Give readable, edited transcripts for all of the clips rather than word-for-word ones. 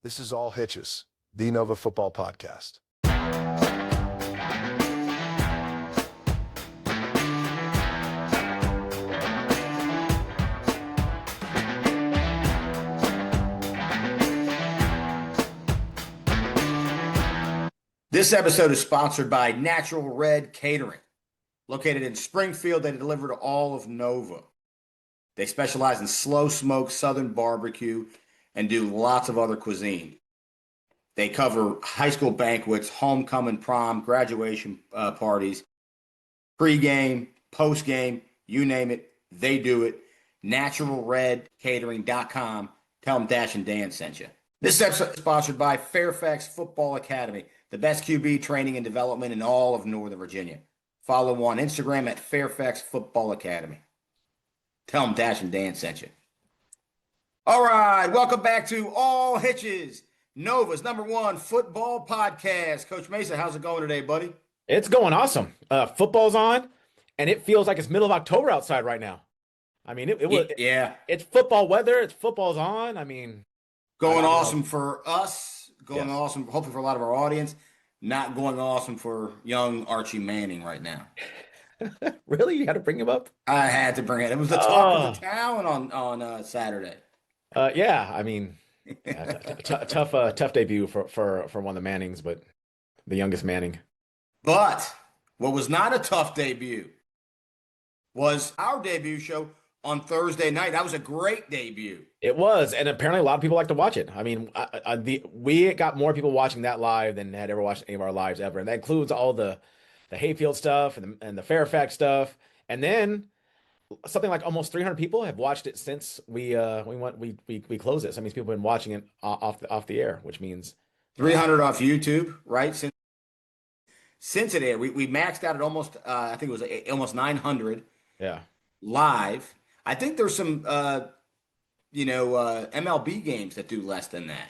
This is All Hitches, the Nova Football Podcast. This episode is sponsored by Natural Red Catering. Located in Springfield, they deliver to all of Nova. They specialize in slow smoke Southern barbecue and do lots of other cuisine. They cover high school banquets, homecoming, prom, graduation parties, pre-game, post-game, you name it, they do it. NaturalRedCatering.com. Tell them Dash and Dan sent you. This episode is sponsored by Fairfax Football Academy, the best QB training and development in all of Northern Virginia. Follow on Instagram at Fairfax Football Academy. Tell them Dash and Dan sent you. All right, welcome back to All Hitches, Nova's #1 football podcast. Coach Mesa, how's it going today, buddy? It's going awesome. Football's on, and it feels like it's middle of October outside right now. I mean, it's football weather. It's football's on. I mean, going awesome for us. Going awesome, hopefully for a lot of our audience. Not going awesome for young Archie Manning right now. Really? You had to bring him up? I had to bring it. It was the talk of the town on Saturday. Yeah, I mean, tough debut for one of the Mannings, but the youngest Manning. But what was not a tough debut was our debut show on Thursday night. That was a great debut. It was, and apparently a lot of people like to watch it. I mean, we got more people watching that live than had ever watched any of our lives ever, and that includes all the Hayfield stuff and the Fairfax stuff, and then something like almost 300 people have watched it since we closed it. So that means people have been watching it off the air, which means 300 off YouTube, right? Since it aired, we maxed out at almost I think it was almost 900. Yeah, live. I think there's some MLB games that do less than that.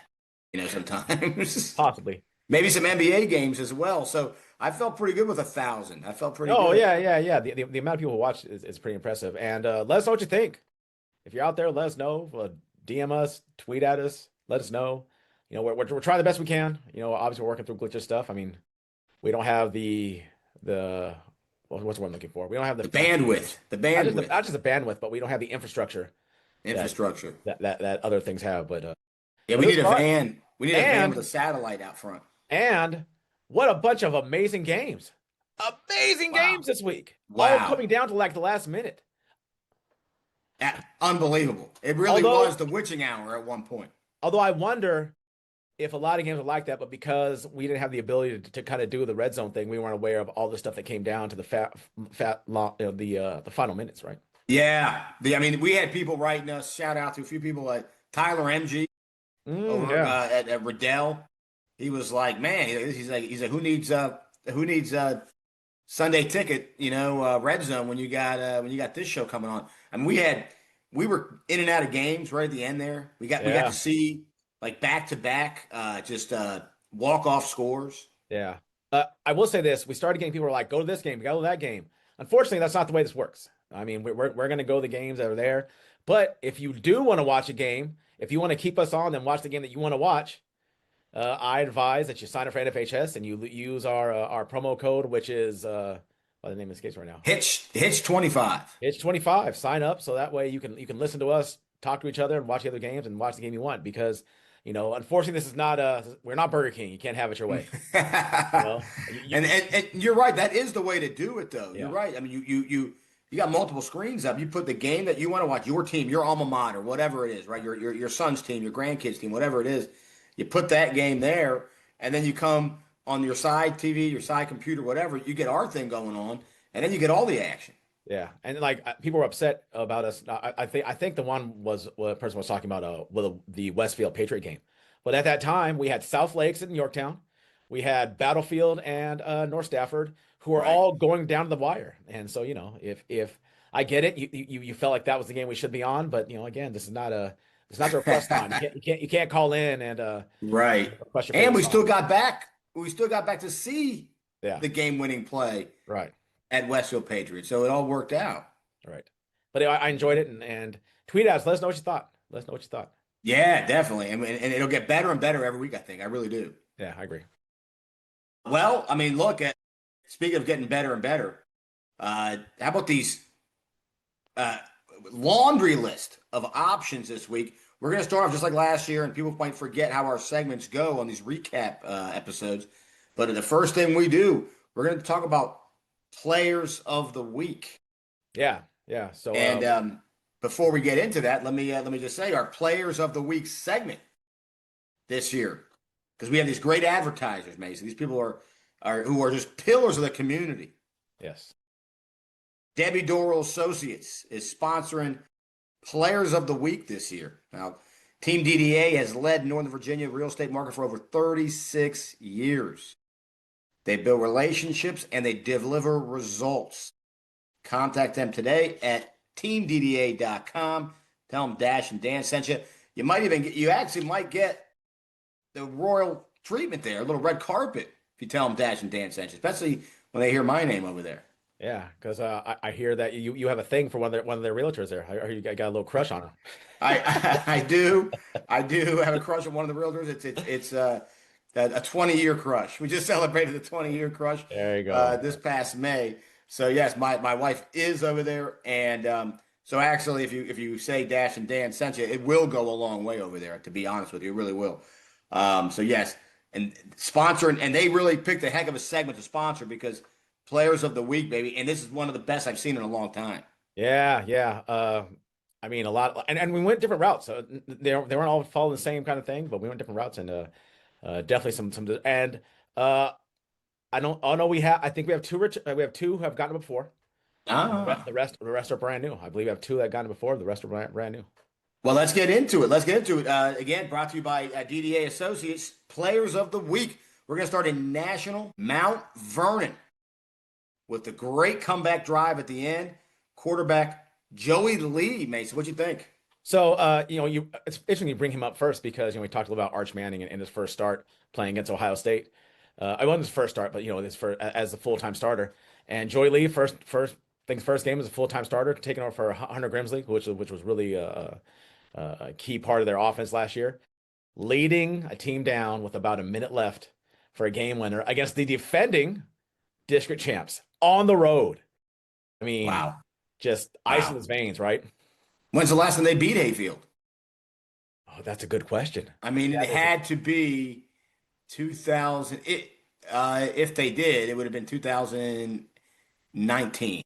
Sometimes possibly maybe some NBA games as well. So I felt pretty good with 1,000. I felt pretty good. Oh, yeah. The amount of people who watch is pretty impressive. And let us know what you think. If you're out there, let us know. DM us, tweet at us, let us know. We're trying the best we can. Obviously we're working through glitches stuff. I mean, we don't have the what's the word I'm looking for? We don't have the bandwidth. The bandwidth. Not just the bandwidth, but we don't have the infrastructure. That other things have. But we need a van. We need a van with a satellite out front. And what a bunch of amazing games. Amazing games this week. Wow. All coming down to like the last minute. Unbelievable. It really was the witching hour at one point. Although I wonder if a lot of games are like that, but because we didn't have the ability to kind of do the red zone thing, we weren't aware of all the stuff that came down to the final minutes, right? Yeah. We had people writing us, shout out to a few people like Tyler MG at Riddell. He was like, man, he's like, who needs Sunday ticket, red zone when you got this show coming on. I mean, we were in and out of games right at the end there. We got to see like back to back, just walk off scores. Yeah. I will say this: we started getting people who were like, go to this game, go to that game. Unfortunately, that's not the way this works. I mean, we're going to go to the games that are there. But if you do want to watch a game, if you want to keep us on and watch the game that you want to watch, I advise that you sign up for NFHS and you use our promo code, which is the name escapes right now. Hitch 25. Hitch 25. Sign up so that way you can listen to us, talk to each other, and watch the other games and watch the game you want. Because unfortunately, this is not we're not Burger King. You can't have it your way. And you're right. That is the way to do it, though. Yeah. You're right. I mean, you got multiple screens up. You put the game that you want to watch, your team, your alma mater, whatever it is, right? Your son's team, your grandkids' team, whatever it is. You put that game there, and then you come on your side TV, your side computer, whatever. You get our thing going on, and then you get all the action. Yeah, and like people were upset about us. I think the one was what a person was talking about the Westfield Patriot game, but at that time we had South Lakes in Yorktown, we had Battlefield and North Stafford, who are all going down to the wire. And so if I get it, you felt like that was the game we should be on, but again, this is not it's not the request time. You can't call in and right. And we still got back to see the game-winning play right at Westfield Patriots. So it all worked out. Right. But I enjoyed it and tweet at us. Let us know what you thought. Yeah, definitely. And it'll get better and better every week, I think. I really do. Yeah, I agree. Well, I mean, look at speaking of getting better and better, how about these uh, laundry list of options this week? We're going to start off just like last year, and people might forget how our segments go on these recap episodes. But the first thing we do, we're going to talk about players of the week. Yeah, yeah. So And before we get into that, let me just say our players of the week segment this year, because we have these great advertisers, Mason. These people are who are just pillars of the community. yes. Debbie Doral Associates is sponsoring Players of the Week this year. Now, Team DDA has led Northern Virginia real estate market for over 36 years. They build relationships and they deliver results. Contact them today at teamdda.com. Tell them Dash and Dan sent you. You actually might get the royal treatment there, a little red carpet, if you tell them Dash and Dan sent you, especially when they hear my name over there. Yeah, because I hear that you have a thing for one of their realtors there. I heard you got a little crush on her. I do have a crush on one of the realtors. It's a 20-year crush. We just celebrated the 20-year crush There you go. this past May. So yes, my wife is over there, and so actually, if you say Dash and Dan sent you, it will go a long way over there. To be honest with you, it really will. So yes, and sponsoring, and they really picked a heck of a segment to sponsor because players of the week, baby, and this is one of the best I've seen in a long time. Yeah, yeah. I mean, a lot, and we went different routes. So they weren't all following the same kind of thing, but we went different routes, and definitely some. And I don't. Oh no, I think we have two. We have two who have gotten it before. Ah. The rest are brand new. I believe we have two that got it before. The rest are brand new. Well, let's get into it. Again, brought to you by DDA Associates, Players of the Week. We're going to start in National Mount Vernon with the great comeback drive at the end. Quarterback Joey Lee, Mason. What'd you think? So, it's interesting you bring him up first because we talked about Arch Manning in his first start playing against Ohio State. I wasn't his first start, but his first as a full-time starter. And Joey Lee, first game as a full-time starter, taking over for Hunter Grimsley, which was really a key part of their offense last year, leading a team down with about a minute left for a game winner against the defending district champs on the road. I mean, Wow. just ice in his veins, right? When's the last time they beat Hayfield? Oh, that's a good question. I mean, it had to be 2000. If they did, it would have been 2019.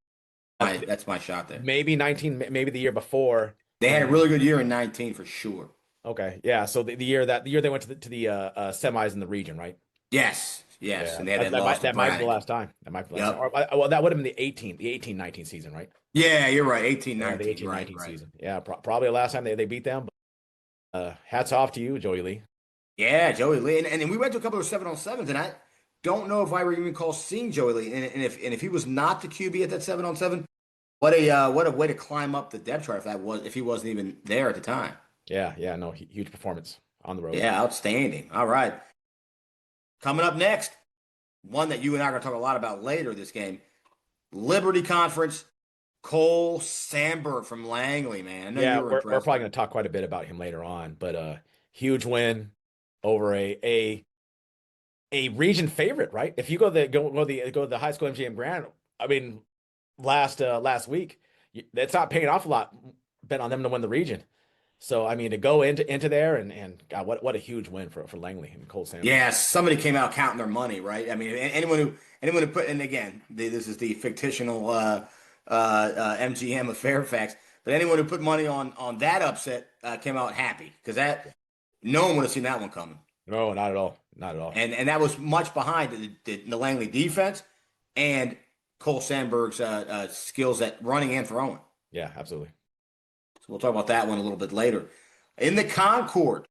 That's my shot there. Maybe 19, maybe the year before. They had a really good year in 19 for sure. Okay, yeah. So the year they went to the semis in the region, right? Yes, Yeah. and they had that loss to that might be the Braddock. last time. That might be the last time. Well, that would have been the 18-19 season, right? Yeah, you're right. 18, Yeah, 19. the 18-19 right. season. Yeah, probably the last time they beat them. But, hats off to you, Joey Lee. Yeah, Joey Lee, and we went to a couple of 7-on-7s, and I don't know if I recall seeing Joey Lee, and if he was not the QB at that 7-on-7, what a way to climb up the depth chart if he wasn't even there at the time. Yeah, no, huge performance on the road. Yeah, outstanding. All right, coming up next, one that you and I are going to talk a lot about later this game, Liberty Conference. Cole Sandberg from Langley, man. I know Yeah, you were we're impressed. probably going to talk quite a bit about him later on, but huge win over a region favorite, right? If you go to the high school MGM Grand, I mean, last week, it's not paying off a lot. Bet on them to win the region. So I mean, to go into there and God, what a huge win for Langley and Cole Sandberg. Yeah, somebody came out counting their money, right? I mean, anyone who put, and again, this is the fictional MGM of Fairfax, but anyone who put money on that upset came out happy because no one would have seen that one coming. No, not at all, not at all. And that was much behind the Langley defense and Cole Sandberg's skills at running and throwing. Yeah, absolutely. So we'll talk about that one a little bit later. In the Concord,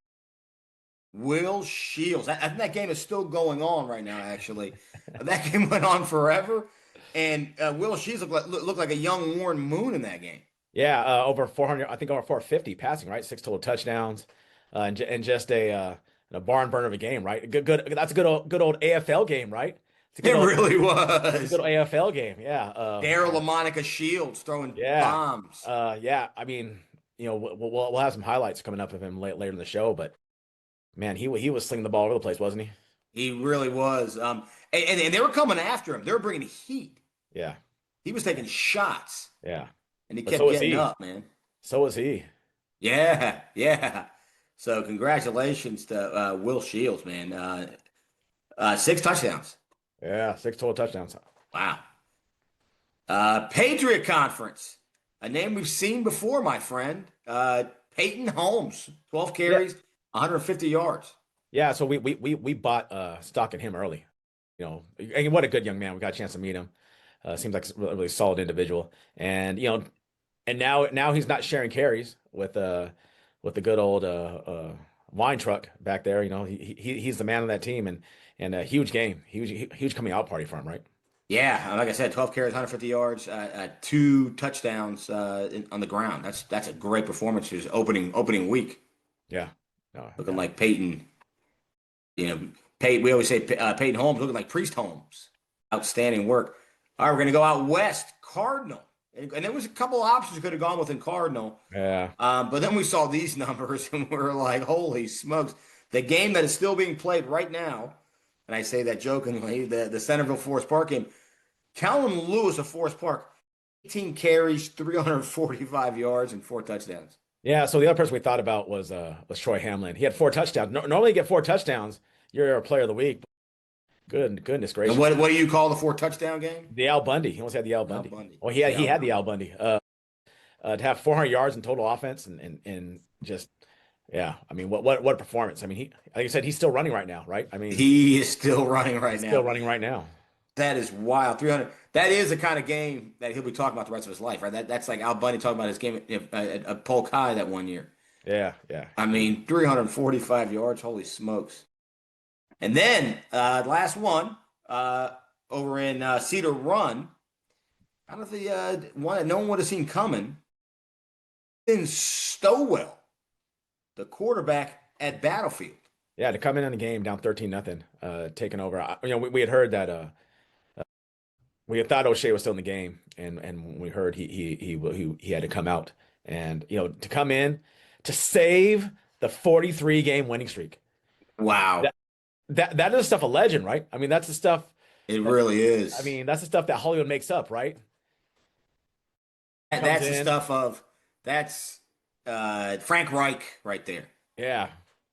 Will Shields. I think that game is still going on right now, actually. That game went on forever. And Will Shields looked like a young Warren Moon in that game. Yeah, over 400, I think over 450 passing, right? 6 total touchdowns, and just a barn burner of a game, right? Good. That's a good old AFL game, right? Really was. It's a good AFL game, yeah. Daryl LaMonica Shields throwing bombs. Yeah, I mean, we'll have some highlights coming up of him later in the show, but man, he was slinging the ball all over the place, wasn't he? He really was. And they were coming after him. They were bringing heat. Yeah, He was taking shots, yeah. and he But kept so was getting he. up, man. So was he. Yeah, yeah. So congratulations to Will Shields, man. 6 touchdowns. Yeah, 6 total touchdowns. Wow. Patriot Conference, a name we've seen before, my friend. Peyton Holmes, 12 carries, 150 yards. Yeah, so we bought stock in him early. And what a good young man. We got a chance to meet him. Seems like a really solid individual. And and now he's not sharing carries with the good old wine truck back there. He's the man of that team, and a huge game, huge coming out party for him, right? Yeah, like I said, 12 carries, 150 yards, 2 touchdowns on the ground. That's a great performance for his opening week. Yeah. No, Looking yeah. like Peyton, we always say Peyton Holmes, looking like Priest Holmes. Outstanding work. All right, we're going to go out west, Cardinal. And there was a couple options we could have gone with in Cardinal. Yeah. But then we saw these numbers and we were like, holy smokes. The game that is still being played right now, and I say that jokingly, the Centerville Forest Park game, Callum Lewis of Forest Park, 18 carries, 345 yards, and 4 touchdowns. Yeah, so the other person we thought about was Troy Hamlin. He had 4 touchdowns. Normally you get 4 touchdowns, you're a player of the week. Goodness gracious. And what do you call the 4 touchdown game? The Al Bundy. He almost had the Al Bundy. Well, he had the Al Bundy. To have 400 yards in total offense and just yeah, I mean what a performance. I mean, like you said, he's still running right now, right? I mean, he is still running right now. Still running right now. That is wild. 300. That is the kind of game that he'll be talking about the rest of his life, right? That's like Al Bundy talking about his game at Polk High that one year. Yeah, yeah. I mean, 345 yards. Holy smokes. And then last one over in Cedar Run. I don't know if the one that no one would have seen coming. In Stowell, the quarterback at Battlefield. Yeah, to come in on the game down 13-0, taking over. We had heard that we had thought O'Shea was still in the game, and we heard he had to come out, and to come in to save the 43 game winning streak. Wow. That is the stuff of legend, right? I mean, that's the stuff. It really is. I mean, that's the stuff that Hollywood makes up, right? That's the stuff of Frank Reich right there. Yeah.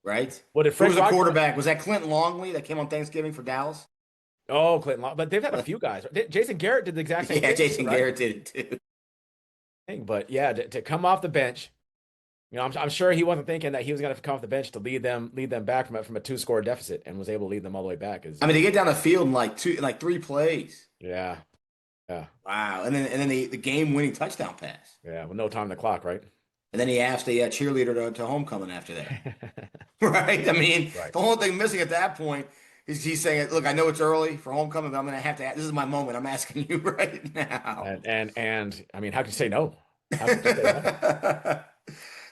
Right? What did Frank Who was the quarterback? Was that Clint Longley that came on Thanksgiving for Dallas? Oh, Clinton Long. But they've had a few guys. Jason Garrett did the exact same thing. Yeah, Jason Garrett did it too. But yeah, to come off the bench, I'm sure he wasn't thinking that he was going to come off the bench to lead them back from a 2-score deficit, and was able to lead them all the way back. I mean, they get down the field in like 3 plays. Yeah. Yeah. Wow. And then the game-winning touchdown pass. Yeah, with no time on the clock, right? And then he asked the cheerleader to homecoming after that. Right? I mean, right. The whole thing missing at that point is he's saying, look, I know it's early for homecoming, but I'm going to have to this is my moment. I'm asking you right now. And I mean, how can you say no? How can you say no?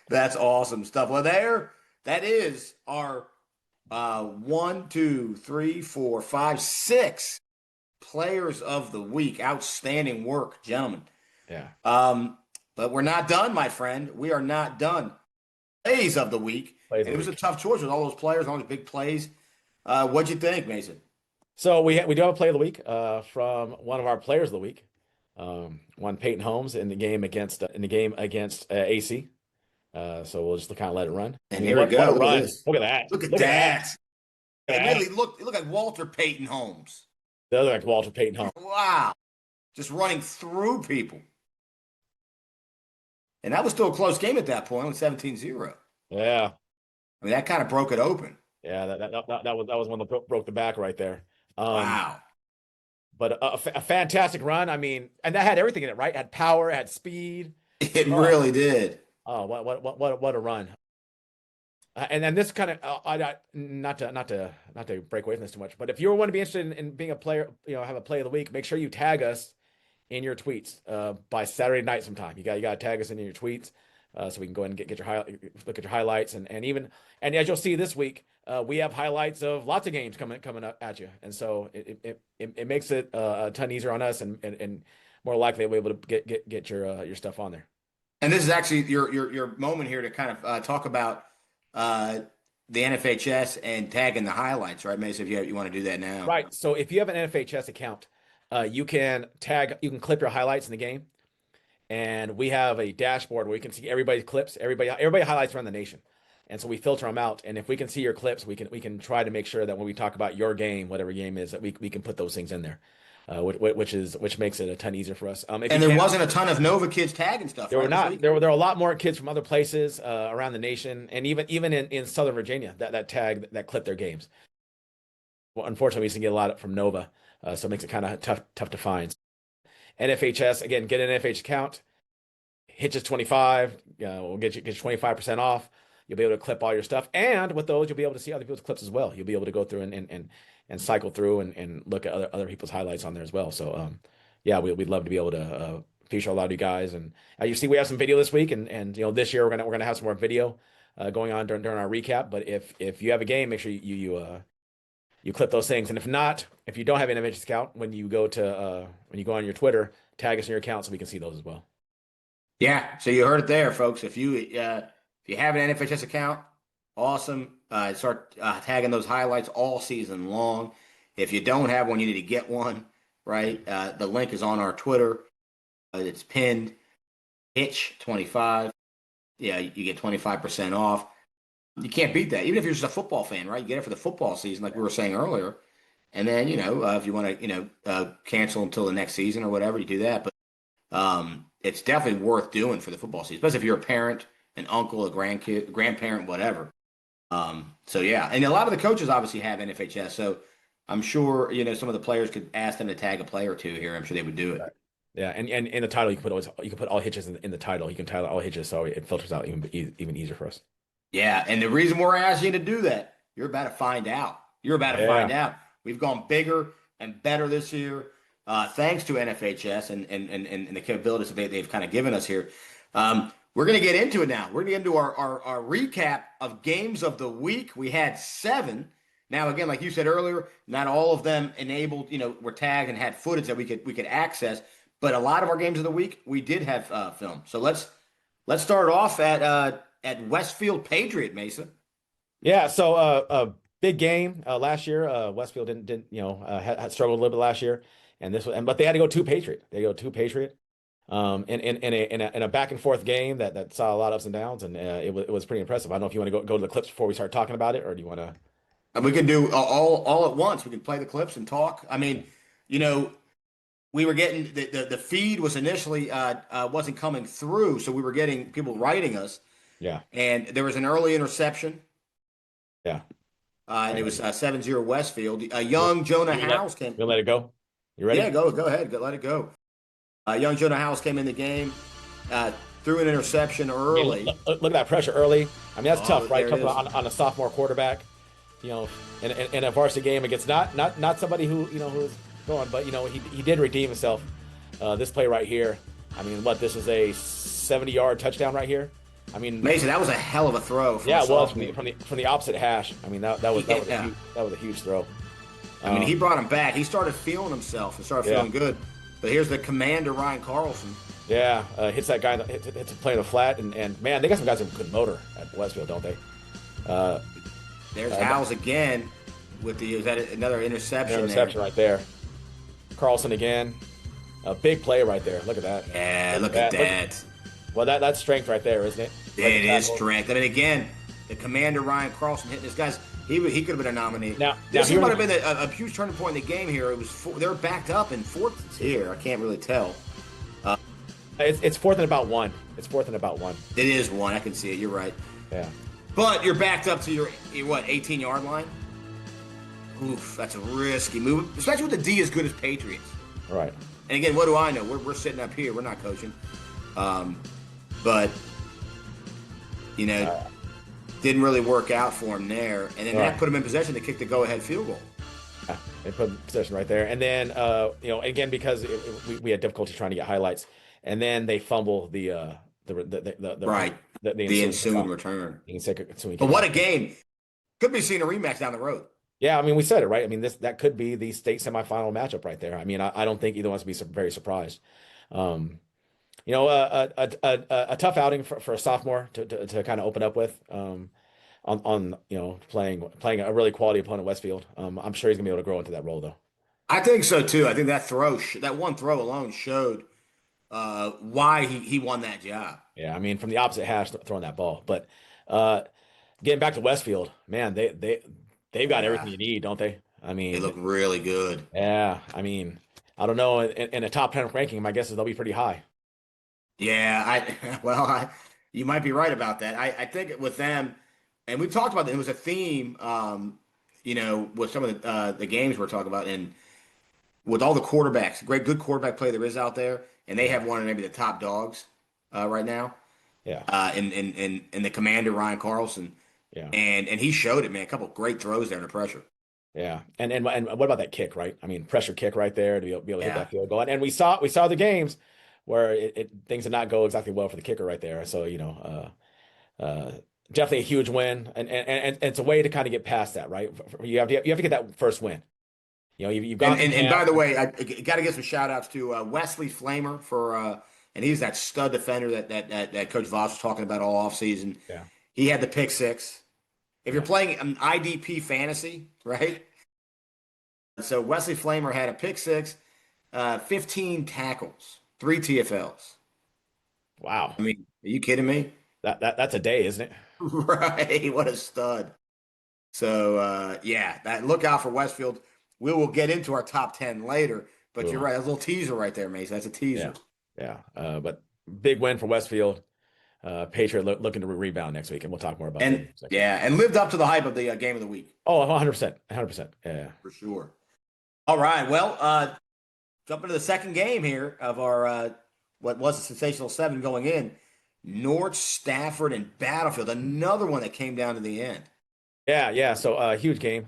That's awesome stuff. Well, that is our 1, 2, 3, 4, 5, 6 players of the week. Outstanding work, gentlemen. Yeah. But we're not done, my friend. We are not done. Plays of the week. It was a tough choice with all those players, all those big plays. What'd you think, Mason? So we do have a play of the week from one of our players of the week. One Peyton Holmes in the game against AC. So we'll just kind of let it run. And here we go. Look at that. Look at that. It really looked like Walter Peyton Holmes. It does look like Walter Peyton Holmes. Wow. Just running through people. And that was still a close game at that point, with 17-0. Yeah. I mean, that kind of broke it open. Yeah, that was one that broke the back right there. Wow. But a fantastic run. I mean, and that had everything in it, right? It had power, it had speed. It really did. Oh, what a run. And then this kind of not to break away from this too much, but if you want to be interested in being a player, have a play of the week, make sure you tag us in your tweets by Saturday night sometime. You got to tag us in your tweets so we can go ahead and get your look at your highlights and as you'll see this week, we have highlights of lots of games coming up at you, and so it makes it a ton easier on us and more likely we'll be able to get your stuff on there. And this is actually your moment here to kind of talk about the NFHS and tagging the highlights, right, Mason? If you want to do that now. Right. So if you have an NFHS account, you can clip your highlights in the game. And we have a dashboard where we can see everybody's clips, everybody highlights around the nation. And so we filter them out. And if we can see your clips, we can try to make sure that when we talk about your game, whatever game is, that we can put those things in there, which makes it a ton easier for us. And there wasn't a ton of Nova kids tagging stuff. There right? were not. There were a lot more kids from other places around the nation, and even in Southern Virginia that clip their games. Well, unfortunately, we used to get a lot from Nova, so it makes it kind of tough to find. NFHS, again, get an NFH account. Hitches 25, we'll get you 25% off. You'll be able to clip all your stuff, and with those, you'll be able to see other people's clips as well. You'll be able to go through and cycle through and look at other people's highlights on there as well. So, yeah, we'd love to be able to feature a lot of you guys. And you see, we have some video this week, and this year we're gonna have some more video going on during our recap. But if you have a game, make sure you clip those things. And if you don't have an NFHS account, when you go on your Twitter, tag us in your account so we can see those as well. Yeah, so you heard it there, folks. If you have an NFHS account, awesome. Start tagging those highlights all season long. If you don't have one, you need to get one, right? The link is on our Twitter. It's pinned. Hitch 25. Yeah, you get 25% off. You can't beat that. Even if you're just a football fan, right? You get it for the football season, like we were saying earlier. And then, if you want to, cancel until the next season or whatever, you do that. But it's definitely worth doing for the football season, especially if you're a parent, an uncle, a grandparent, whatever. So yeah, and a lot of the coaches obviously have NFHS, so I'm sure some of the players could ask them to tag a player or two here. I'm sure they would do it. Yeah, and in the title you can put all Hitches in the title. You can title all Hitches, so it filters out even easier for us. Yeah, and the reason we're asking you to do that, you're about to find out. Find out. We've gone bigger and better this year. Thanks to NFHS and the capabilities that they've kind of given us here. We're going to get into it now. We're going to get into our recap of games of the week. We had 7. Now, again, like you said earlier, not all of them enabled, were tagged and had footage that we could access. But a lot of our games of the week, we did have film. So let's start off at Westfield Patriot, Mason. Yeah, so a big game last year. Westfield didn't had struggled a little bit last year. But they had to go to Patriot. They go to Patriot, in a back and forth game that saw a lot of ups and downs, and it was pretty impressive. I don't know if you want to go to the clips before we start talking about it, or do you want to? We can do all at once. We can play the clips and talk. I mean, we were getting the feed was initially wasn't coming through, so we were getting people writing us. Yeah, and there was an early interception. Yeah, and it was 7-0 Westfield. Young Jonah Howes came. We'll let it go. You ready? Yeah, go ahead. Let it go. Young Jonah Howes came in the game, threw an interception early. Look at that pressure early. I mean, that's tough, right? Tough on a sophomore quarterback. In a varsity game against not somebody who's going, but he did redeem himself. This play right here. I mean, this is a 70-yard touchdown right here. I mean, Mason, that was a hell of a throw. Yeah, it was from the opposite hash. I mean, that was a huge throw. I mean, he brought him back. He started feeling himself and started feeling good. But here's the commander, Ryan Carlson. Yeah, hits that guy, hits a play in the flat, and man, they got some guys with good motor at Westfield, don't they? There's Howes again with is that another interception? Interception right there. Carlson again, a big play right there. Look at that. Yeah, look at that. Well, that's strength right there, isn't it? It is strength. I mean, again, the commander Ryan Carlson hitting this guy's. He could have been a nominee. This might have been a huge turning point in the game here. It was they're backed up in fourth here. I can't really tell. It's fourth and about 1. It's fourth and about 1. It is 1. I can see it. You're right. Yeah. But you're backed up to your 18-yard line. Oof, that's a risky move, especially with the D as good as Patriots. Right. And again, what do I know? We're sitting up here. We're not coaching. But didn't really work out for him there, and then that put him in possession to kick the go-ahead field goal. Yeah, they put him in possession right there, and then again because we had difficulty trying to get highlights, and then they fumble the ensuing return. But what a game! Could be seeing a rematch down the road. Yeah, I mean we said it right. I mean that could be the state semifinal matchup right there. I mean I don't think either wants to be very surprised. A tough outing for a sophomore to kind of open up with. On playing a really quality opponent, Westfield. I'm sure he's gonna be able to grow into that role though. I think so too. I think that one throw alone showed why he won that job. Yeah, I mean from the opposite hash throwing that ball, but uh, getting back to Westfield, man, they've got everything you need, don't they? I They mean, look really good. yeah, I mean, I don't know. In a top 10 ranking, my guess is they'll be pretty high. Yeah, you might be right about that. I think with them, and we talked about it. It was a theme, with some of the games we're talking about, and with all the quarterbacks, good quarterback play there is out there, and they have one of maybe the top dogs right now. Yeah. In the commander Ryan Carlson. Yeah. And he showed it, man. A couple of great throws there under pressure. Yeah. And what about that kick, right? I mean, pressure kick right there to be able to hit Yeah. that field goal. And we saw the games where things did not go exactly well for the kicker right there. So, definitely a huge win. And it's a way to kind of get past that, right? You have to get that first win. You've got and by the way, I got to give some shout outs to Wesley Flamer for and he's that stud defender that Coach Voss was talking about all offseason. Yeah. He had the pick six. If you're playing an IDP fantasy, right? So Wesley Flamer had a pick six, 15 tackles, 3 TFLs. Wow. I mean, are you kidding me? That's a day, isn't it? Right. What a stud. So look out for Westfield. We will get into our top 10 later, but You're right. That's a little teaser right there, Mace. That's a teaser. Yeah. But big win for Westfield. Patriot looking to rebound next week, and we'll talk more about it. And lived up to the hype of the game of the week. Oh, 100%. 100%. Yeah. For sure. All right. Well, jumping to the second game here of our what was a sensational 7 going in. North Stafford and Battlefield, another one that came down to the end. Yeah. So huge game.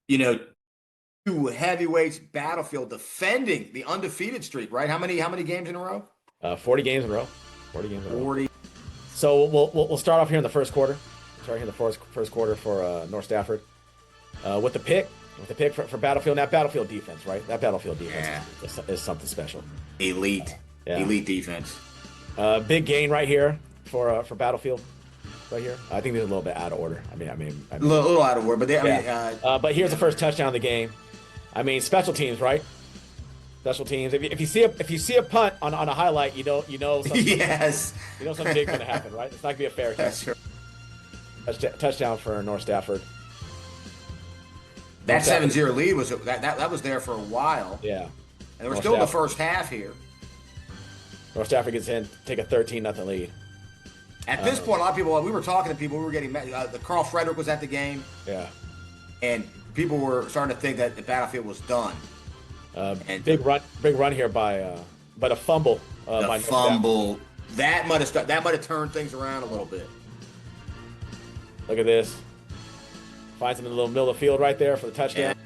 2 heavyweights, Battlefield defending the undefeated streak, right? How many games in a row? 40 games in a row. 40. So we'll start off here in the first quarter. Start here in the first quarter for North Stafford. With the pick for Battlefield. That Battlefield defense, right? That Battlefield defense is something special. Elite defense. Big gain right here for Battlefield. Right here, I think they're a little bit out of order. I mean, a little out of order, but but here's the first touchdown of the game. I mean, special teams, right? Special teams. If you see a punt on a highlight, you know something. Yes. You know something big's gonna happen, right? It's not gonna be a fair catch. Touchdown for North Stafford. That 7-0 lead was that was there for a while. Yeah. And we're still in the first half here. North Stafford gets in, take a 13-0 lead. At this point, a lot of people, we were talking to people, we were getting, the Carl Frederick was at the game. Yeah. And people were starting to think that the Battlefield was done. Big run here by, but a fumble. The fumble. That might have turned things around a little bit. Look at this. Finds him in the little middle of the field right there for the touchdown. Yeah.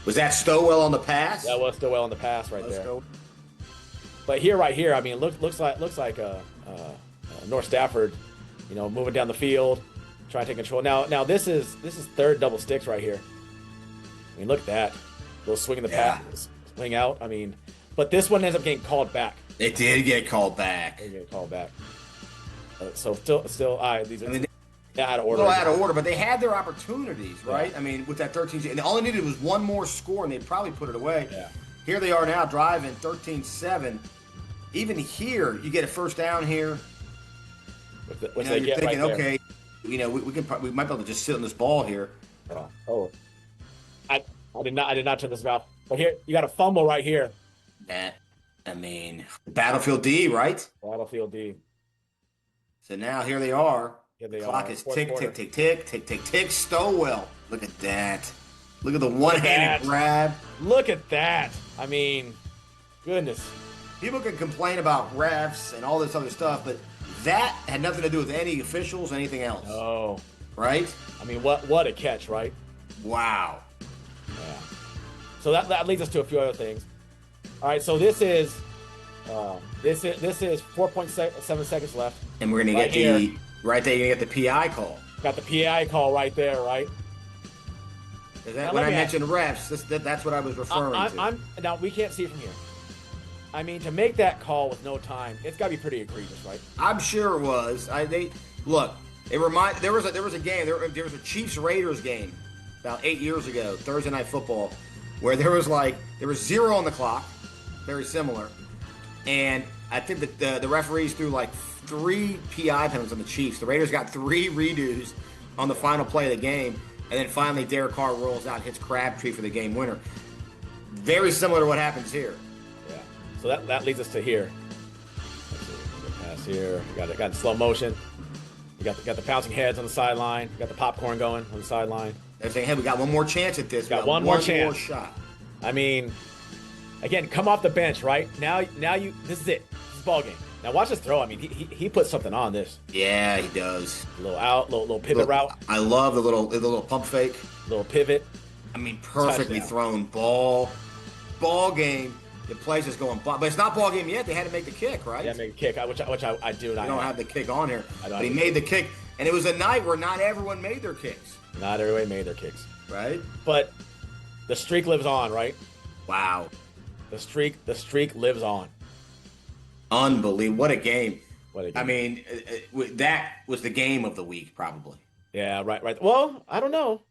Was that Stowell on the pass? That was Stowell on the pass right there. But right here, I mean, looks like North Stafford, moving down the field, trying to take control. Now this is third double sticks right here. I mean, look at that. Little swing in the pass, swing out. I mean, but this one ends up getting called back. It did get called back. So still, these are out of order. A little out of order, but they had their opportunities, right? Yeah. I mean, with that 13, and all they needed was one more score, and they probably put it away. Yeah. Here they are now driving 13-7. Even here, you get a first down here. You're thinking, right okay, we might be able to just sit on this ball here. I did not turn this valve. But here, you got a fumble right here. Battlefield D, right? Battlefield D. So now here they are. Clock is tick, tick, tick, tick, tick, tick, tick. Stowell. Look at that. Look at the one-handed grab. Look at that. I mean, goodness. People can complain about refs and all this other stuff, but that had nothing to do with any officials, anything else. Oh. Right? I mean, what a catch, right? Wow. Yeah. So that leads us to a few other things. All right, so this is 4.7 seconds left. And we're gonna get right there. You're gonna get the PI call. Got the PI call right there, right? When I mentioned refs, that's what I was referring to. Now we can't see it from here. I mean, to make that call with no time, it's got to be pretty egregious, right? I'm sure it was. Look. There was a game. There was a Chiefs Raiders game about 8 years ago, Thursday Night Football, where there was 0 on the clock, very similar, and I think that the referees threw 3 PI penalties on the Chiefs. The Raiders got 3 redos on the final play of the game, and then finally Derek Carr rolls out and hits Crabtree for the game winner. Very similar to what happens here. Yeah. So that leads us to here. Let's see. Pass here. Got it in slow motion. You got the pouncing heads on the sideline. You got the popcorn going on the sideline. They're saying, hey, we got one more chance at this. We got one more chance. More shot. I mean, again, come off the bench, right? Now this is it. This is ball game. Now watch this throw. I mean, he puts something on this. Yeah, he does. A little out, little pivot route. I love the little pump fake. Little pivot. I mean, perfectly thrown ball game. The place is going, but it's not ball game yet. They had to make the kick, right? Yeah, make a kick, which I do not. I don't have the kick on here, but he made the kick, and it was a night where not everyone made their kicks. Not everyone made their kicks, right? But the streak lives on, right? Wow, the streak lives on. Unbelievable! What a game! What a game! I mean, that was the game of the week, probably. Yeah, right. Well, I don't know.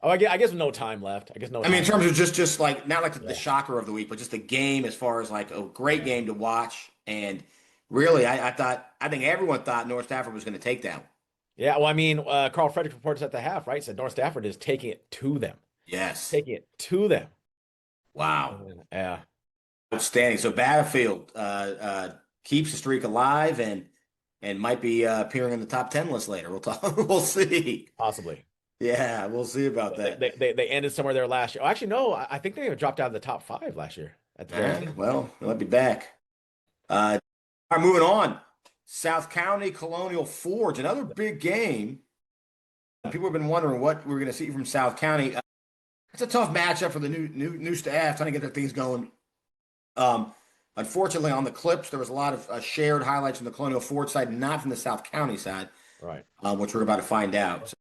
Oh, I guess no time left. I mean, in terms of just not the shocker of the week, but just the game as far as a great game to watch. And really, I think everyone thought North Stafford was going to take that one. Yeah, well, I mean, Carl Frederick reports at the half, right? Said North Stafford is taking it to them. Yes. Taking it to them. Wow. Yeah. Outstanding. So Battlefield keeps the streak alive and might be appearing in the top 10 list later. We'll see. Possibly. Yeah, we'll see about that. They ended somewhere there last year. Oh, actually, no. I think they dropped out of the top 5 last year. At the very end. Well, they'll be back. All right, moving on. South County Colonial Forge, another big game. People have been wondering what we're going to see from South County. It's a tough matchup for the new staff trying to get their things going. Unfortunately, on the clips, there was a lot of shared highlights from the Colonial Forge side, not from the South County side, right? Which we're about to find out. So,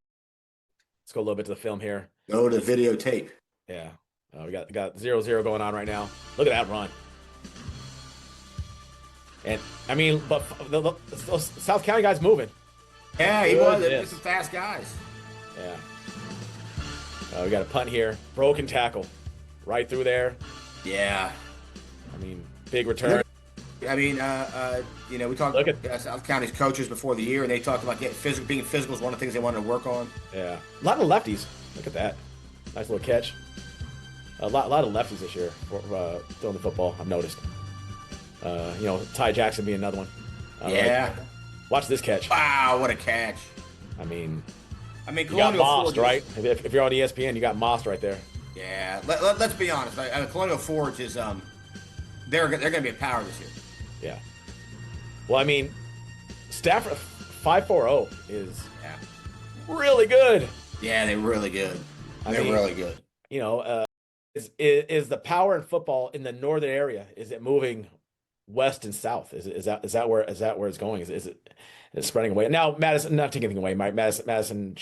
let's go a little bit to the film here. Go to the videotape. Yeah, we got 0-0 going on right now. Look at that run. And I mean, but those South County guys moving. Yeah, he was. They're some fast guys. Yeah. We got a punt here. Broken tackle, right through there. Yeah. I mean, big return. I mean, we talked about South County's coaches before the year, and they talked about being physical is one of the things they wanted to work on. Yeah, a lot of lefties. Look at that, nice little catch. A lot of lefties this year throwing the football. I've noticed. Ty Jackson being another one. Yeah. Right. Watch this catch. Wow, what a catch! I mean, you got mossed, right? If you're on ESPN, you got mossed right there. Yeah. Let's be honest. Colonial Forge is they're going to be a power this year. Yeah. Well, I mean, Stafford 540 is really good. Yeah, they're really good. They're really good. Is the power in football in the northern area? Is it moving west and south? Is that where it's going? Is it spreading away? Now, Madison, not taking anything away, Mike. Madison,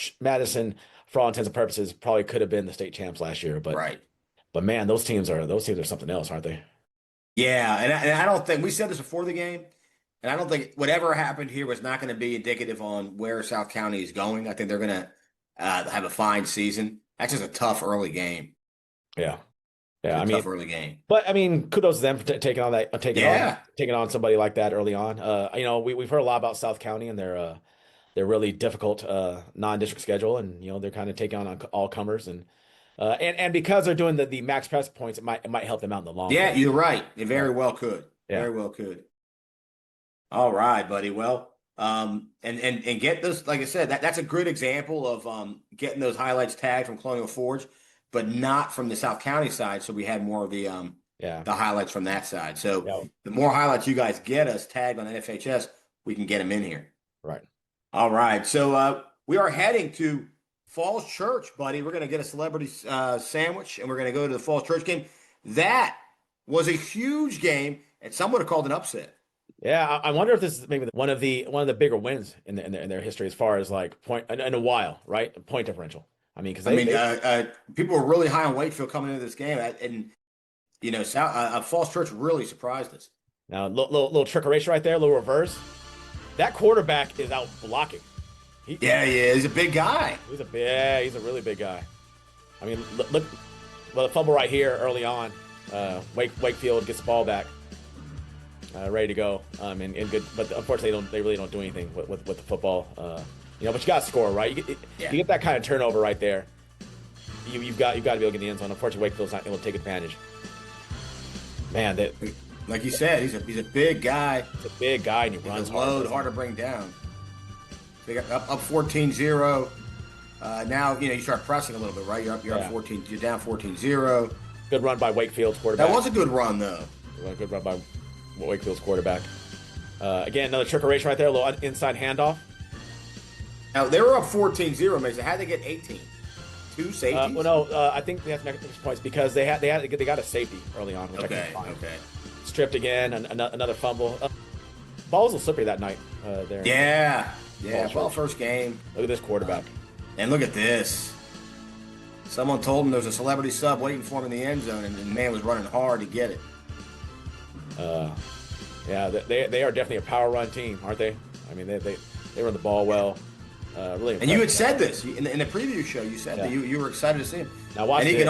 for all intents and purposes, probably could have been the state champs last year, but right. But man, those teams are something else, aren't they? Yeah, and I don't think we said this before the game, and I don't think whatever happened here was not going to be indicative on where South County is going. I think they're going to have a fine season. That's just a tough early game. Yeah. Yeah, tough early game. But I mean, kudos to them for taking on that, taking on somebody like that early on. We've heard a lot about South County and their really difficult non-district schedule, and they're kind of taking on all comers, and because they're doing the max press points, it might help them out in the long run. Yeah, you're right. It very well could. Yeah. Very well could. All right, buddy. Well, and get those. Like I said, that's a good example of getting those highlights tagged from Colonial Forge, but not from the South County side. So we had more of the highlights from that side. So the more highlights you guys get us tagged on NFHS, we can get them in here. Right. All right. So we are heading to Falls Church, buddy. We're going to get a celebrity sandwich, and we're going to go to the Falls Church game. That was a huge game, and some would have called an upset. Yeah, I wonder if this is maybe one of the bigger wins in their history as far as like point in a while, right? Point differential. I mean, because people were really high on Wakefield coming into this game, and Falls Church really surprised us. Now, little trickeration right there, little reverse. That quarterback is out blocking. Yeah, he's a big guy. He's a really big guy. I mean, look, well, the fumble right here early on. Wakefield gets the ball back, ready to go. And good, but unfortunately, they really don't do anything with the football. But you got to score, right? You get that kind of turnover right there. You've got to be able to get the end zone. Unfortunately, Wakefield's not able to take advantage. Man, like you said, he's a big guy. He's a big guy, and he runs hard. Hard to bring down. They got up 14-0. Now you start pressing a little bit, right? You're up 14. You're down 14-0. Good run by Wakefield's quarterback. That was a good run, though. Good run by Wakefield's quarterback. Again, another trickeration right there. A little inside handoff. Now they were up 14-0, Mason. How'd they get 18? 2 safeties? I think they have to make points because they got a safety early on. Which okay. Stripped again. Another fumble. Ball was a little slippery that night. There. Yeah. Well, first game. Look at this quarterback. And look at this. Someone told him there was a celebrity sub waiting for him in the end zone, and the man was running hard to get it. They are definitely a power run team, aren't they? I mean, they run the ball well. Really impressive. And you had said this in the preview show. You said that you were excited to see him. Now watch and he this.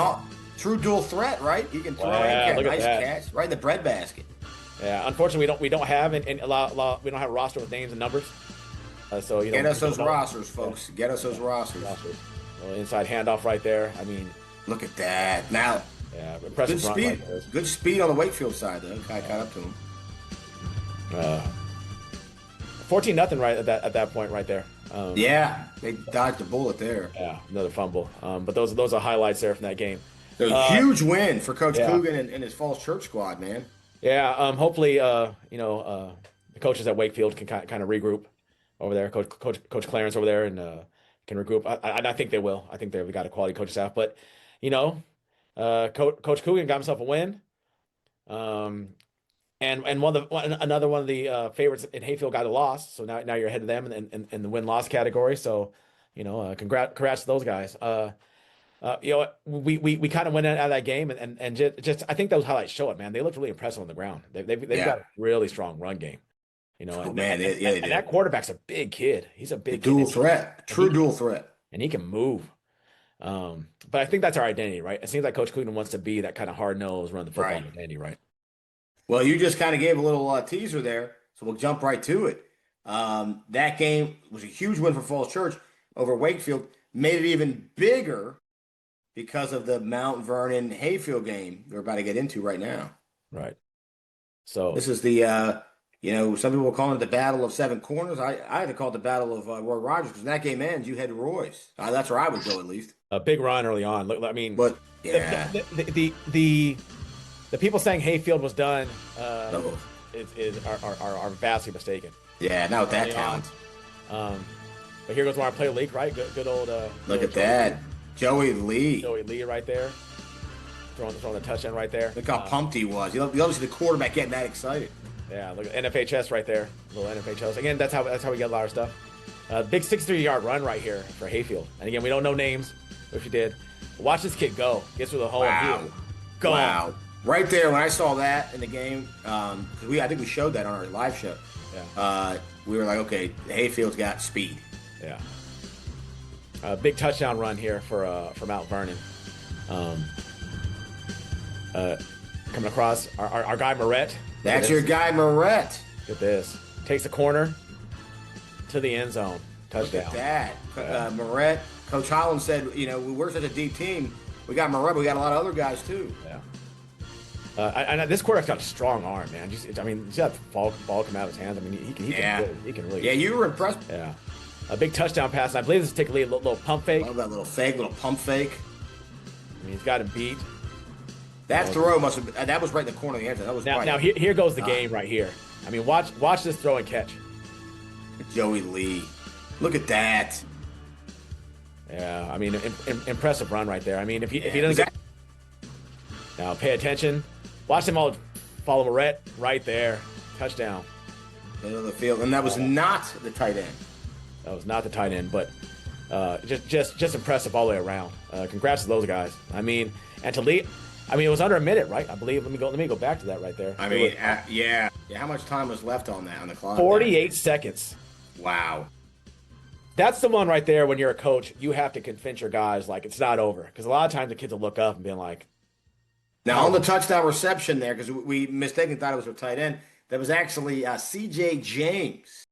True dual threat, right? He can throw and catch, nice catch, right in the bread basket. Yeah, unfortunately, we don't have we don't have a roster with names and numbers. Get us those rosters, folks. Get us those rosters. Inside handoff right there. I mean, look at that. Now, impressive good speed. Right good speed on the Wakefield side, though. Guy caught up to him. 14-0 right at that point right there. They dodged the bullet there. Yeah, another fumble. But those are highlights there from that game. It was a huge win for Coach Coogan and his Falls Church squad, man. Yeah. Hopefully, the coaches at Wakefield can kind of regroup over there. Coach Clarence over there and can regroup. I think they will. I think they've got a quality coaching staff. But Coach Coogan got himself a win. And another one of the favorites in Hayfield got a loss. So now you're ahead of them in the win-loss category. So congrats to those guys. We kind of went out of that game and just I think those highlights show it, man. They looked really impressive on the ground. They've got a really strong run game. And that quarterback's a big kid. He's a big dual threat, true dual threat, and he can move. But I think that's our identity, right? It seems like Coach Coogan wants to be that kind of hard-nosed, run the football identity, right? Well, you just kind of gave a little teaser there, so we'll jump right to it. That game was a huge win for Falls Church over Wakefield. Made it even bigger because of the Mount Vernon Hayfield game we're about to get into right now. Right. So this is the some people call it the Battle of Seven Corners. I had to call it the Battle of Roy Rogers because when that game ends, you head to Roy's. That's where I would go at least. A big run early on. Look, I mean, but the people saying Hayfield was done are vastly mistaken. Yeah, not with that talent. But here goes our play leak, right? Good old. Look at that, Joey Lee. Joey Lee right there, throwing the touchdown right there. Look how pumped he was. You love to see the quarterback getting that excited. Yeah, look at NFHS right there, little NFHS. Again, that's how we get a lot of stuff. Big 63-yard run right here for Hayfield. And again, we don't know names. If you did, watch this kid go. Gets through the hole. Wow. Go. Wow. Right there, when I saw that in the game, because I think we showed that on our live show. Yeah. We were like, okay, Hayfield's got speed. Yeah. Big touchdown run here for Mount Vernon. Coming across our guy Moret. That's your guy Moret. Look at this. Takes the corner to the end zone. Touchdown. Look at that. Moret. Coach Holland said, we're such a deep team. We got Moret, but we got a lot of other guys too. Yeah. And this quarterback's got a strong arm, man. You see that ball come out of his hands. I mean, he can really. Yeah, you were impressed. Yeah. A big touchdown pass. And I believe this is a little pump fake. I love that little pump fake. I mean, he's got him beat. That throw that was right in the corner of the end zone. That was now here goes the game right here. I mean, watch this throw and catch. Joey Lee. Look at that. Yeah, I mean, impressive run right there. I mean, if he doesn't get... Now, pay attention. Watch them all follow Moret right there. Touchdown. Middle of the field. And that was not the tight end. That was not the tight end, but just impressive all the way around. Congrats to those guys. I mean, and to lead I mean, it was under a minute, right? I believe. Let me go back to that right there. I mean, yeah. How much time was left on the clock? 48 seconds. Wow. That's the one right there. When you're a coach, you have to convince your guys like it's not over, because a lot of times the kids will look up and be like. Now on the touchdown reception there, because we mistakenly thought it was a tight end, that was actually C.J. James.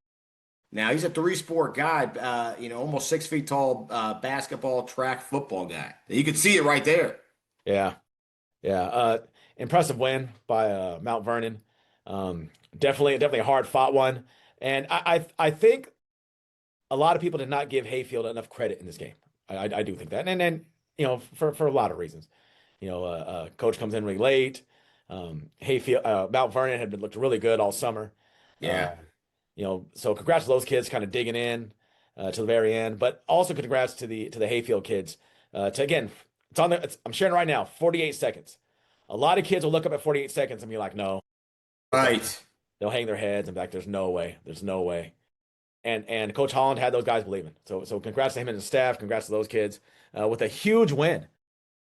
Now he's a three-sport guy, almost 6 feet tall, basketball, track, football guy. You could see it right there. Yeah. Impressive win by Mount Vernon. Definitely a hard fought one, and I think a lot of people did not give Hayfield enough credit in this game. I do think that, and then for a lot of reasons. Coach comes in really late. Hayfield, Mount Vernon had looked really good all summer. Yeah. So congrats to those kids kind of digging in to the very end, but also congrats to the Hayfield kids. I'm sharing right now, 48 seconds. A lot of kids will look up at 48 seconds and be like, no. Right. They'll hang their heads and be like, there's no way. And Coach Holland had those guys believing. So congrats to him and his staff. Congrats to those kids with a huge win.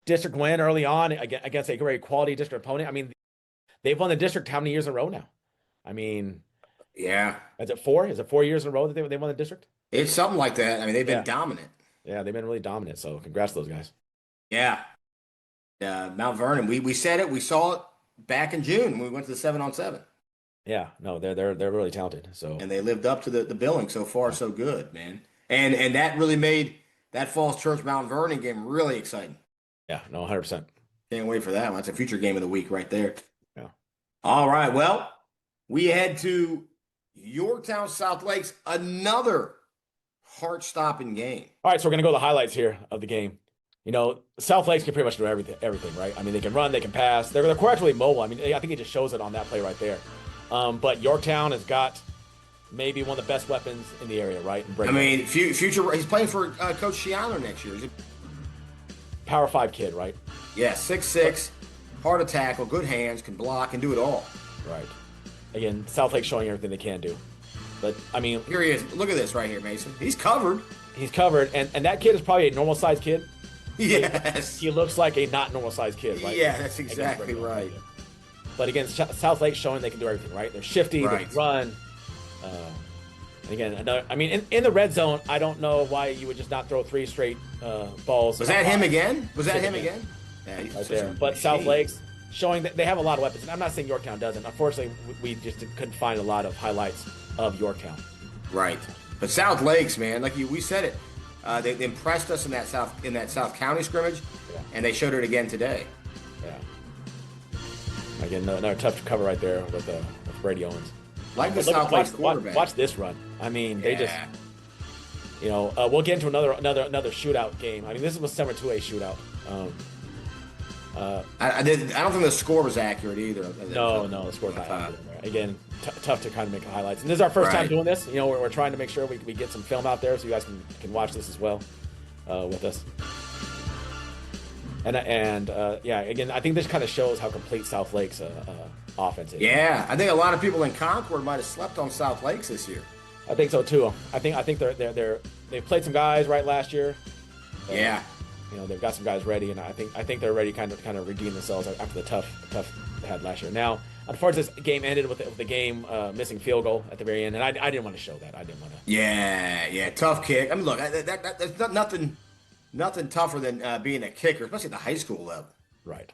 District win early on against a very quality district opponent. I mean, they've won the district how many years in a row now? I mean, yeah. Is it 4? Is it 4 years in a row that they won the district? It's something like that. I mean, they've been dominant. Yeah, they've been really dominant. So congrats to those guys. Yeah. Mount Vernon. We said it. We saw it back in June when we went to the 7-on-7. Yeah, no, they're really talented. So and they lived up to the billing. So far, so good, man. And that really made that Falls Church Mount Vernon game really exciting. Yeah, no, 100%. Can't wait for that one. That's a future game of the week right there. Yeah. All right. Well, we head to Yorktown South Lakes, another heart-stopping game. All right, so we're gonna go to the highlights here of the game. South Lakes can pretty much do everything, right? I mean, they can run, they can pass. They're quite really mobile. I mean, I think it just shows it on that play right there. But Yorktown has got maybe one of the best weapons in the area, right? I mean, future. He's playing for Coach Shiano next year. Power 5 kid, right? Yeah, 6'6", hard to tackle, good hands, can block, can do it all. Right. Again, South Lake showing everything they can do. But, I mean... Here he is. Look at this right here, Mason. He's covered. He's covered, and that kid is probably a normal-sized kid. Yes. He looks like a not normal-sized kid, right? Yeah, that's exactly right. But, again, South Lake showing they can do everything, right? They're shifty, they can run. And again, in the red zone, I don't know why you would just not throw 3 straight balls. Was that him again? Yeah, right there. But South Lakes showing that they have a lot of weapons. And I'm not saying Yorktown doesn't. Unfortunately, we just couldn't find a lot of highlights of Yorktown. Right. But South Lakes, man, we said it. They impressed us in that South County scrimmage, and they showed it again today. Yeah. Again, another tough cover right there with Brady Owens. Like the South Lakes quarterback. Watch this run. I mean, they just, we'll get into another shootout game. I mean, this was similar to a shootout. I don't think the score was accurate either. No, the score's not accurate. Again, tough to kind of make highlights. And this is our first time doing this. We're trying to make sure we get some film out there so you guys can watch this as well with us. And again, I think this kind of shows how complete South Lakes offense is. Yeah, I think a lot of people in Concord might have slept on South Lakes this year. I think so too. I think they've played some guys right last year. Yeah. They've got some guys ready, and I think they're ready kind of redeem themselves after the tough they had last year. Now, unfortunately, this game ended with the game missing field goal at the very end, and I didn't want to show that. I didn't want to. Yeah, tough kick. I mean, look, that's nothing tougher than being a kicker, especially at the high school level. Right.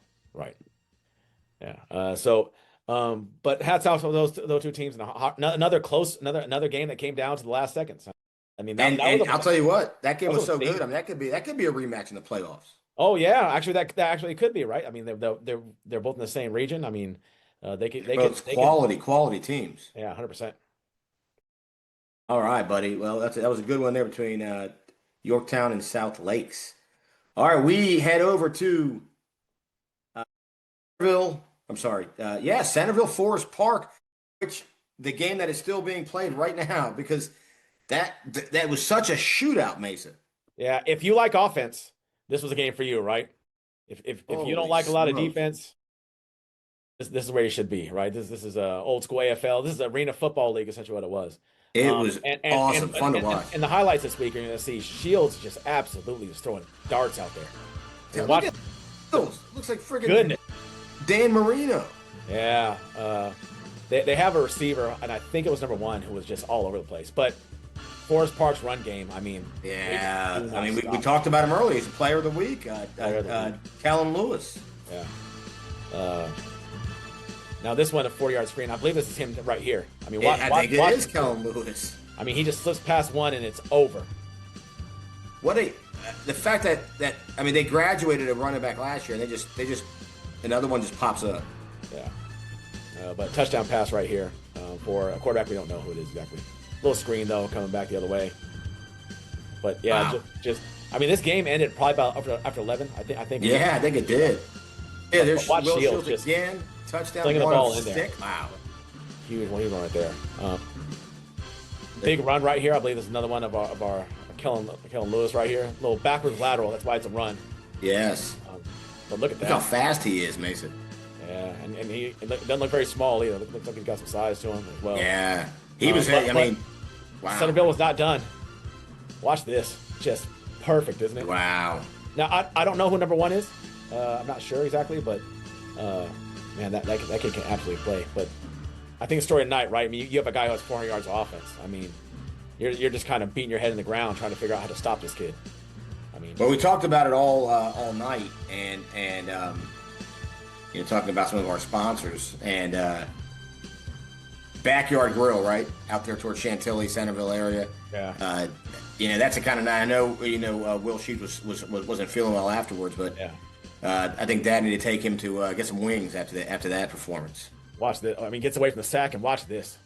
Yeah. But hats off to those two teams. Another game that came down to the last seconds. I mean, and I'll tell you what, that game was so good. I mean, that could be a rematch in the playoffs. Oh yeah, actually, that actually could be, right. I mean, they're both in the same region. I mean, they could quality teams. Yeah, 100%. All right, buddy. Well, that was a good one there between Yorktown and South Lakes. All right, we head over to Centerville Forest Park, which the game that is still being played right now, because that was such a shootout, Mason. Yeah, if you like offense, this was a game for you, right? If you don't like a lot of defense, this is where you should be, right? This is a old school AFL. This is Arena Football League, essentially what it was. It was awesome, fun to watch. And the highlights this week, you're going to see Shields just absolutely just throwing darts out there. Yeah, look at those. Looks like friggin' goodness. Dan Marino. Yeah. They have a receiver, and I think it was number 1 who was just all over the place. But Forest Park's run game, I mean, yeah. I mean, we talked about him earlier. He's a player of the week. Kellen Lewis. Yeah. Now this one, a 40-yard screen. I believe this is him right here. I mean, I think it is Kellen Lewis. I mean, he just slips past one and it's over. The fact that I mean, they graduated a running back last year, and they just another one just pops up. Yeah. But touchdown pass right here for a quarterback. We don't know who it is exactly. Little screen though, coming back the other way. But yeah, wow. just I mean, this game ended probably about after 11. I think. Yeah, I think it did. Yeah, there's Watch Will Shields Shields again. Touchdown. Slinging the ball in stick. there. Wow. Huge one right there. Big run right here. I believe this is another one of our Kellen Lewis right here. A little backwards lateral. That's why it's a run. Yes. But look at that. Look how fast he is, Mason. Yeah, and he doesn't look very small either. Looks like he's got some size to him as well. Yeah. He was. I mean, wow. Centerville was not done. Watch this. Just perfect, isn't it? Wow. Now I don't know who number 1 is. I'm not sure exactly, but man, that kid can absolutely play. But I think the story of the night, right? I mean, you have a guy who has 400 yards of offense. I mean, you're just kind of beating your head in the ground trying to figure out how to stop this kid. I mean, well, we talked about it all night, and talking about some of our sponsors and Backyard Grill, right out there towards Chantilly, Centerville area. Yeah. That's the kind of night. I know. Will Sheets wasn't feeling well afterwards, but yeah. I think Dad needed to take him to get some wings after that performance. Watch this. I mean, gets away from the sack and watch this.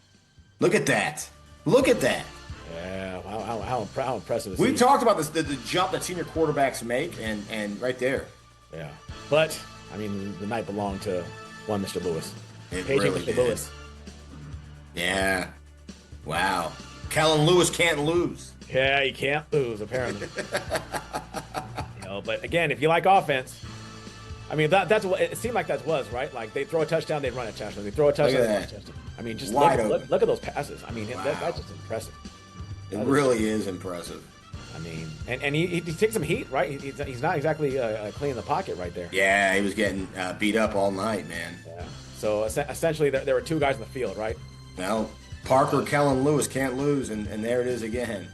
Look at that. Look at that. Yeah. How impressive is We he? talked about this, the jump that senior quarterbacks make, and right there. Yeah. But I mean, the night belonged to one Mr. Lewis. It Paging really Mr. did. Lewis. Yeah. Wow. Kellen Lewis can't lose. Yeah, you can't lose apparently. But again, if you like offense, I mean that's what it seemed like that was, right? Like they throw a touchdown, they run a touchdown. They throw a touchdown, they run a touchdown. I mean, just look at those passes. I mean, wow. that's just impressive. It really is impressive. I mean, and he takes some heat, right? He's not exactly clean in the pocket right there. Yeah, he was getting beat up all night, man. Yeah. So essentially, there were 2 guys in the field, right? Well, Parker, Kellen Lewis can't lose, and there it is again.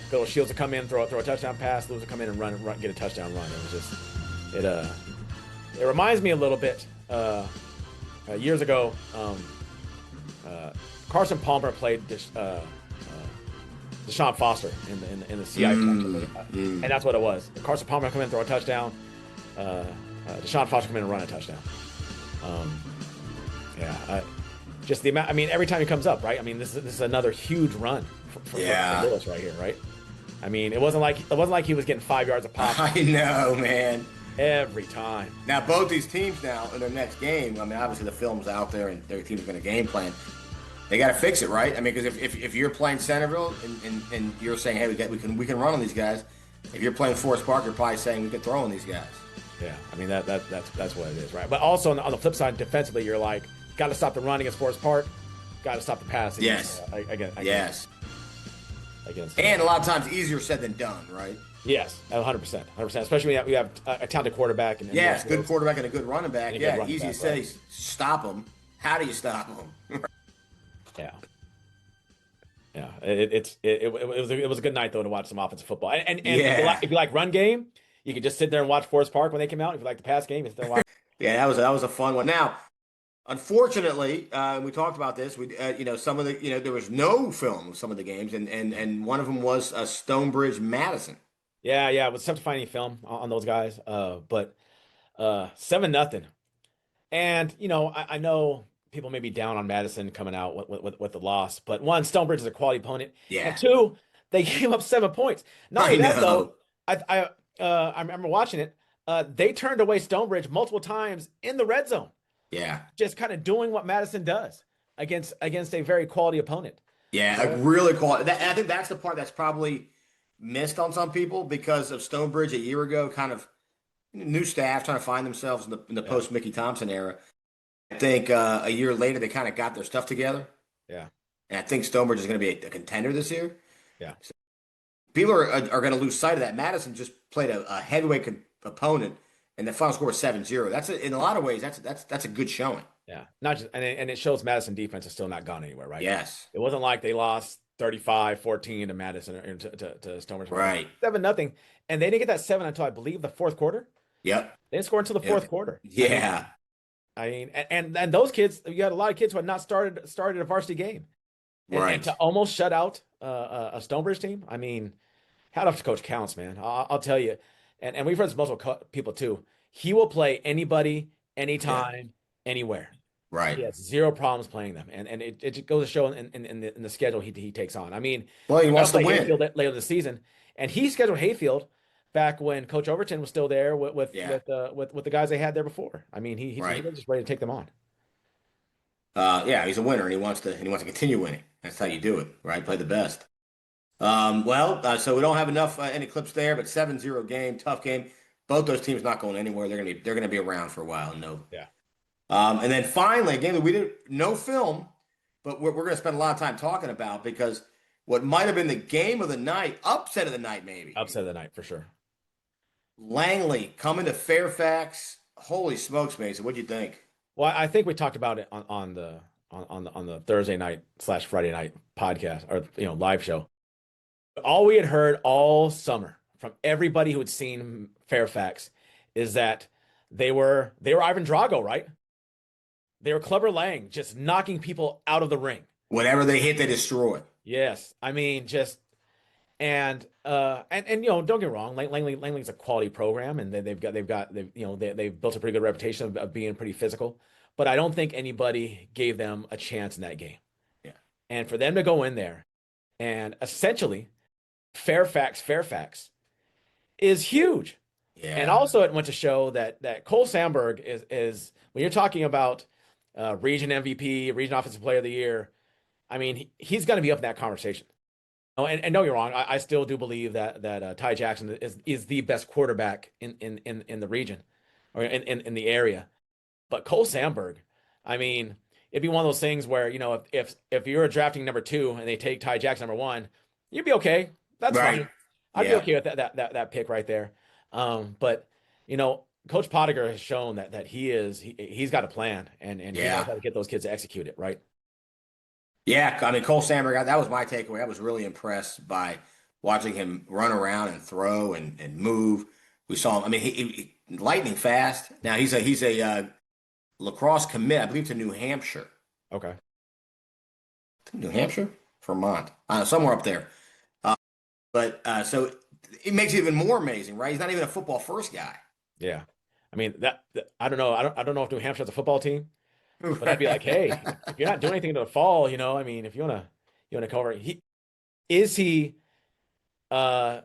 Bill Shields will come in, throw a touchdown pass. Lewis will come in and run, get a touchdown run. It was just it reminds me a little bit years ago. Carson Palmer played Deshaun Foster in the CI and that's what it was. Carson Palmer come in, throw a touchdown. Deshaun Foster come in and run a touchdown. Just the amount. I mean, every time he comes up, right? I mean, this is another huge run for Lewis right here, right? I mean, it wasn't like he was getting 5 yards a pop. I know, man. Every time. Now, both these teams now in their next game. I mean, obviously the film's out there and their team's going to game plan. They got to fix it, right? I mean, because if you're playing Centerville and you're saying, hey, we can run on these guys. If you're playing Forest Park, you're probably saying we can throw on these guys. Yeah, I mean that's what it is, right? But also on the flip side, defensively, you're like, got to stop the run against Forest Park, got to stop the pass. Yes. Against, and a lot of times easier said than done, right? Yes, 100%, especially when we have a talented quarterback and yes, good quarterback and a good running back. Yeah, running easy back, to say, right. Stop them. How do you stop them? Yeah. It was a good night though to watch some offensive football. And yeah. if you like run game, you could just sit there and watch Forest Park when they came out. If you like the pass game, you sit there and watch. Yeah, that was a fun one. Now, unfortunately, we talked about this. We some of the there was no film of some of the games, and one of them was Stonebridge Madison. Yeah, it was tough to find any film on those guys. But 7-0, and I know people may be down on Madison coming out with the loss, but one, Stonebridge is a quality opponent. Yeah. And 2, they gave up 7 points. Not only that though, I remember watching it. They turned away Stonebridge multiple times in the red zone. Yeah. Just kind of doing what Madison does against a very quality opponent. Yeah, a really quality. I think that's the part that's probably missed on some people because of Stonebridge a year ago, kind of new staff trying to find themselves in the post Mickey Thompson era. I think a year later they kind of got their stuff together. Yeah. And I think Stonebridge is going to be a contender this year. Yeah. So people are going to lose sight of that. Madison just played a heavyweight opponent and the final score was 7-0. In a lot of ways, that's a good showing. Yeah, not just and it shows Madison defense is still not gone anywhere, right? Yes. It wasn't like they lost 35-14 to Madison or to Stonebridge. Right. 7-0. And they didn't get that 7 until I believe the fourth quarter. Yep. They didn't score until the fourth quarter. Yeah. I mean, and those kids, you had a lot of kids who had not started a varsity game. Right. And to almost shut out a Stonebridge team, I mean, hat off to Coach Counts, man. I'll tell you. And we've heard this multiple people too. He will play anybody, anytime, anywhere. Right. He has zero problems playing them, and it goes to show in the schedule he takes on. I mean, well, he wants to play win Hayfield later this season, and he scheduled Hayfield back when Coach Overton was still there with the guys they had there before. I mean, he's just ready to take them on. Yeah, he's a winner, and he wants to continue winning. That's how you do it, right? Play the best. So we don't have enough any clips there, but 7-0 game, tough game. Both those teams not going anywhere. They're gonna be around for a while. No. Yeah. And then finally, a game that we didn't no film, but we're going to spend a lot of time talking about because what might have been the game of the night, upset of the night, maybe. Upset of the night for sure. Langley coming to Fairfax. Holy smokes, Mason! What'd you think? Well, I think we talked about it on the Thursday night / Friday night podcast or live show. All we had heard all summer from everybody who had seen Fairfax is that they were Ivan Drago, right? They were Clubber Lang, just knocking people out of the ring. Whatever they hit, they destroy. Yes, I mean and don't get me wrong, Langley's a quality program, and they've built a pretty good reputation of being pretty physical. But I don't think anybody gave them a chance in that game. Yeah, and for them to go in there and essentially Fairfax is huge. Yeah, and also it went to show that Cole Sandberg is when you're talking about region MVP, region offensive player of the year, I mean, he's going to be up in that conversation. Oh, and don't get me wrong, I still do believe that Ty Jackson is the best quarterback in the region or in the area. But Cole Sandberg, I mean, it'd be one of those things where, if you're drafting number 2 and they take Ty Jackson number 1, you'd be okay. That's fine. I'd be okay with that pick right there. But Coach Pottinger has shown that he's got a plan and he knows how to get those kids to execute it, right? Yeah, I mean, Cole Sandberg, that was my takeaway. I was really impressed by watching him run around and throw and move. We saw him. I mean, he lightning fast. Now he's a lacrosse commit, I believe, to New Hampshire. Okay. New Hampshire, Vermont, somewhere up there. So it makes it even more amazing, right? He's not even a football first guy. Yeah, I mean that I don't know. I don't know if New Hampshire has a football team. But I'd be like, hey, if you're not doing anything in the fall, I mean, if you wanna cover, is he a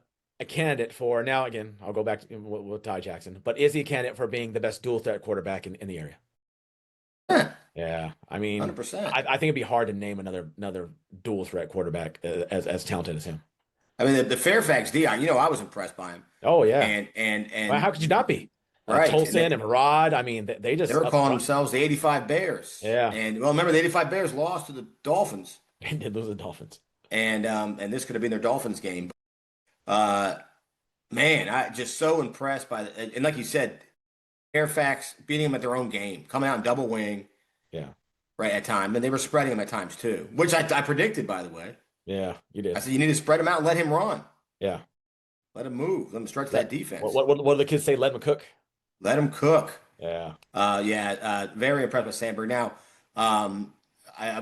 candidate for now? Again, I'll go back to with Ty Jackson, but is he a candidate for being the best dual threat quarterback in the area? Yeah, I mean, 100%. I think it'd be hard to name another dual threat quarterback as talented as him. I mean, the Fairfax D, I was impressed by him. Oh yeah, and well, how could you not be? Right. Tolson and Murad, I mean, they were calling themselves the 85 Bears. Yeah. And remember the 85 Bears lost to the Dolphins. They did lose the Dolphins. And this could have been their Dolphins game. Man, I just so impressed by it. And like you said, Fairfax beating them at their own game, coming out in double wing. Yeah. Right at time. And they were spreading them at times too, which I predicted, by the way. Yeah, you did. I said, you need to spread him out and let him run. Yeah. Let him move. Let him stretch that defense. What do the kids say? Let him cook. Let him cook. Yeah. Very impressed with Sandberg. Now,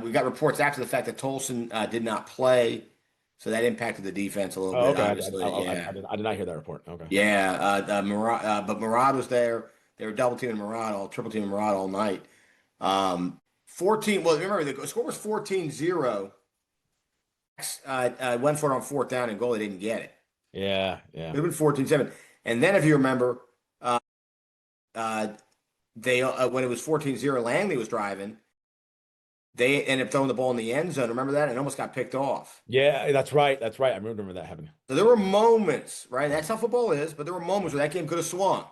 we got reports after the fact that Tolson did not play, so that impacted the defense a little bit. Okay. Obviously. I did not hear that report. Okay. Yeah. But Murad was there. They were double teaming Murad, triple teaming Murad all night. 14. Well, remember the score was 14-0. Went for it on 4th down and goal. They didn't get it. Yeah. It would have been 14-7. And then, if you remember, they when it was 14-0, Langley was driving. They ended up throwing the ball in the end zone. Remember that? It almost got picked off. Yeah, that's right. I remember that happening. So there were moments, right? That's how football is. But there were moments where that game could have swung.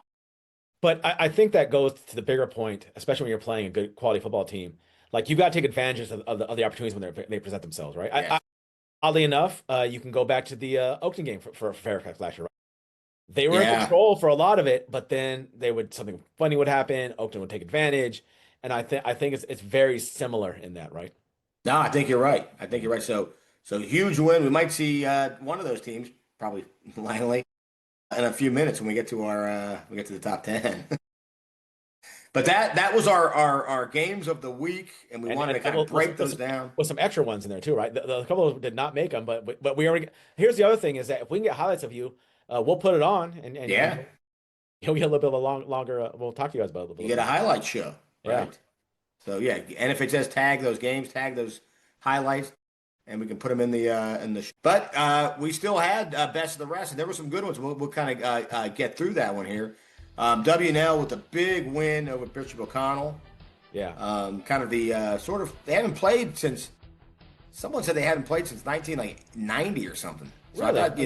But I think that goes to the bigger point, especially when you're playing a good quality football team. Like, you've got to take advantage of the opportunities when they present themselves, right? Yeah. Oddly enough, you can go back to the Oakton game for Fairfax last year. Right? They were in Yeah. control for a lot of it, but then something funny would happen. Oakland would take advantage, and I think it's very similar in that, right? No, I think you're right. I think you're right. So huge win. We might see one of those teams, probably Langley, in a few minutes when we get to the top 10. But that was our games of the week, and we wanted to kind of break those down. With some extra ones in there too, right? The couple of them did not make them, but we already. Here's the other thing: is that if we can get highlights of you, we'll put it on, and Yeah, you'll get a little bit of a longer. We'll talk to you guys about it a little bit. you get a highlight show, Yeah. right? So yeah, and if it says tag those games, tag those highlights, and we can put them in the. But we still had best of the rest, and there were some good ones. We'll kind of get through that one here. W&L with a big win over Bishop O'Connell. Yeah. Kind of the they haven't played since. Someone said they hadn't played since 1990 or something. So Really? I thought,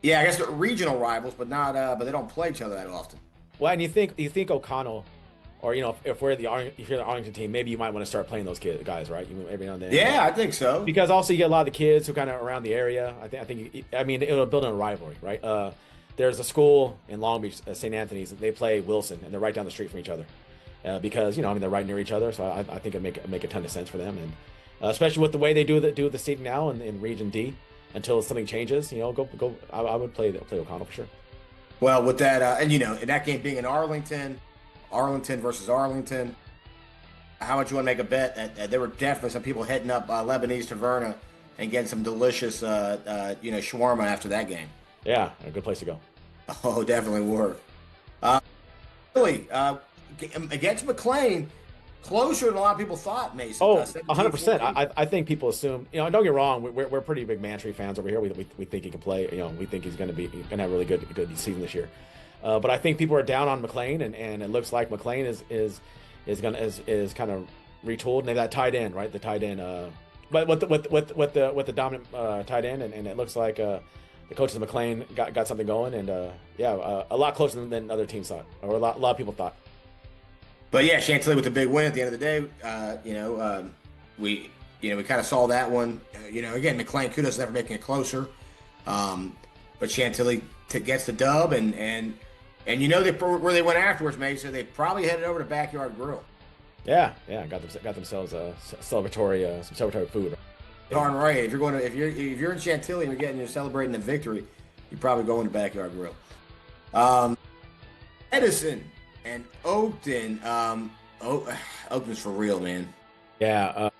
yeah, I guess they're regional rivals, but not. But they don't play each other that often. Well, and you think O'Connell, or if you're the Arlington team, maybe you might want to start playing those guys, right? Every now and then. Yeah, I think so. Because also you get a lot of the kids who kind of around the area. I mean, it'll build a rivalry, right? There's a school in Long Beach, St. Anthony's. They play Wilson, and they're right down the street from each other. Because they're right near each other, so I think it make a ton of sense for them, and especially with the way they do the seating now in Region D. Until something changes, go. I would play O'Connell for sure. Well, with that, and in that game being in Arlington versus Arlington, how much you want to make a bet that there were definitely some people heading up Lebanese Taverna and getting some delicious, shawarma after that game. Yeah, a good place to go. Oh, definitely were. Really, against McLean, closer than a lot of people thought, Mason. Oh, 100%. I think people assume, don't get me wrong, we're pretty big Mantry fans over here. We think he can play. We think he's going to have a really good season this year. But I think people are down on McLean, and it looks like McLean is kind of retooled, and they got tight end, right? The tight end, but with the dominant tight end, and it looks like the coaches of McLean got something going, and a lot closer than other teams thought, or a lot of people thought. But yeah, Chantilly with the big win at the end of the day. We kind of saw that one. Again, McLean, kudos never making it closer. But Chantilly gets the dub, and where they went afterwards, Mason. They probably headed over to Backyard Grill. Yeah, got themselves some celebratory food. Darn right. If you're in Chantilly and you're celebrating the victory, you're probably going to Backyard Grill. Edison and Oakton. Oakton's for real, man. Yeah.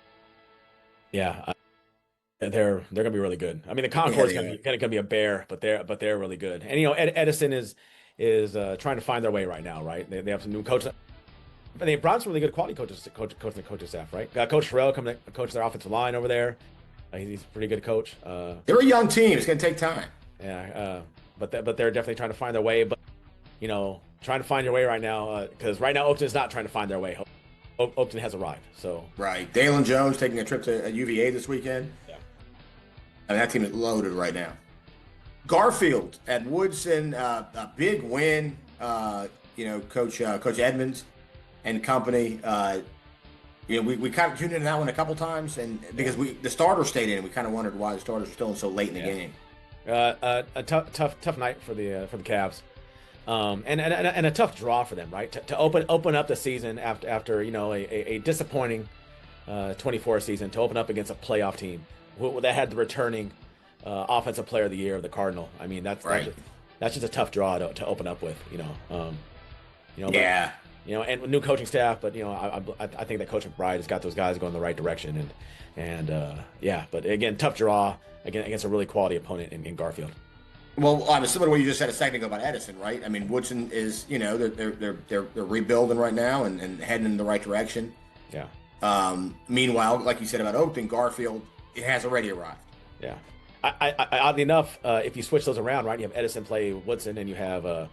They're gonna be really good. I mean, the Concourse gonna be a bear, but they're really good. And Edison is trying to find their way right now, right? They have some new coaches. And they brought some really good quality coaches staff, right? Got Coach Terrell coming to coach their offensive line over there. He's a pretty good coach. They're a young team. It's gonna take time. Yeah, but they're definitely trying to find their way. But trying to find your way right now, because right now Oakton is not trying to find their way. Oakton has arrived. So right, Dalen Jones taking a trip to UVA this weekend. Yeah, I mean, that team is loaded right now. Garfield at Woodson, a big win. Coach Edmonds and company. We kind of tuned into that one a couple times, and because the starters stayed in, we kind of wondered why the starters were still in so late in the game. A tough night for the Cavs, and a tough draw for them, right? To open up the season after a disappointing 24 season, to open up against a playoff team that had the returning offensive player of the year of the Cardinal. I mean, that's just a tough draw to open up with, Yeah. And with new coaching staff, but I think that Coach McBride has got those guys going in the right direction, but again, tough draw against a really quality opponent in Garfield. Well, I'm similar to what you just said a second ago about Edison, right? I mean, Woodson is they're rebuilding right now and heading in the right direction. Yeah. Meanwhile, like you said about Oakton, Garfield, it has already arrived. Yeah. I oddly enough, if you switch those around, right, you have Edison play Woodson and you have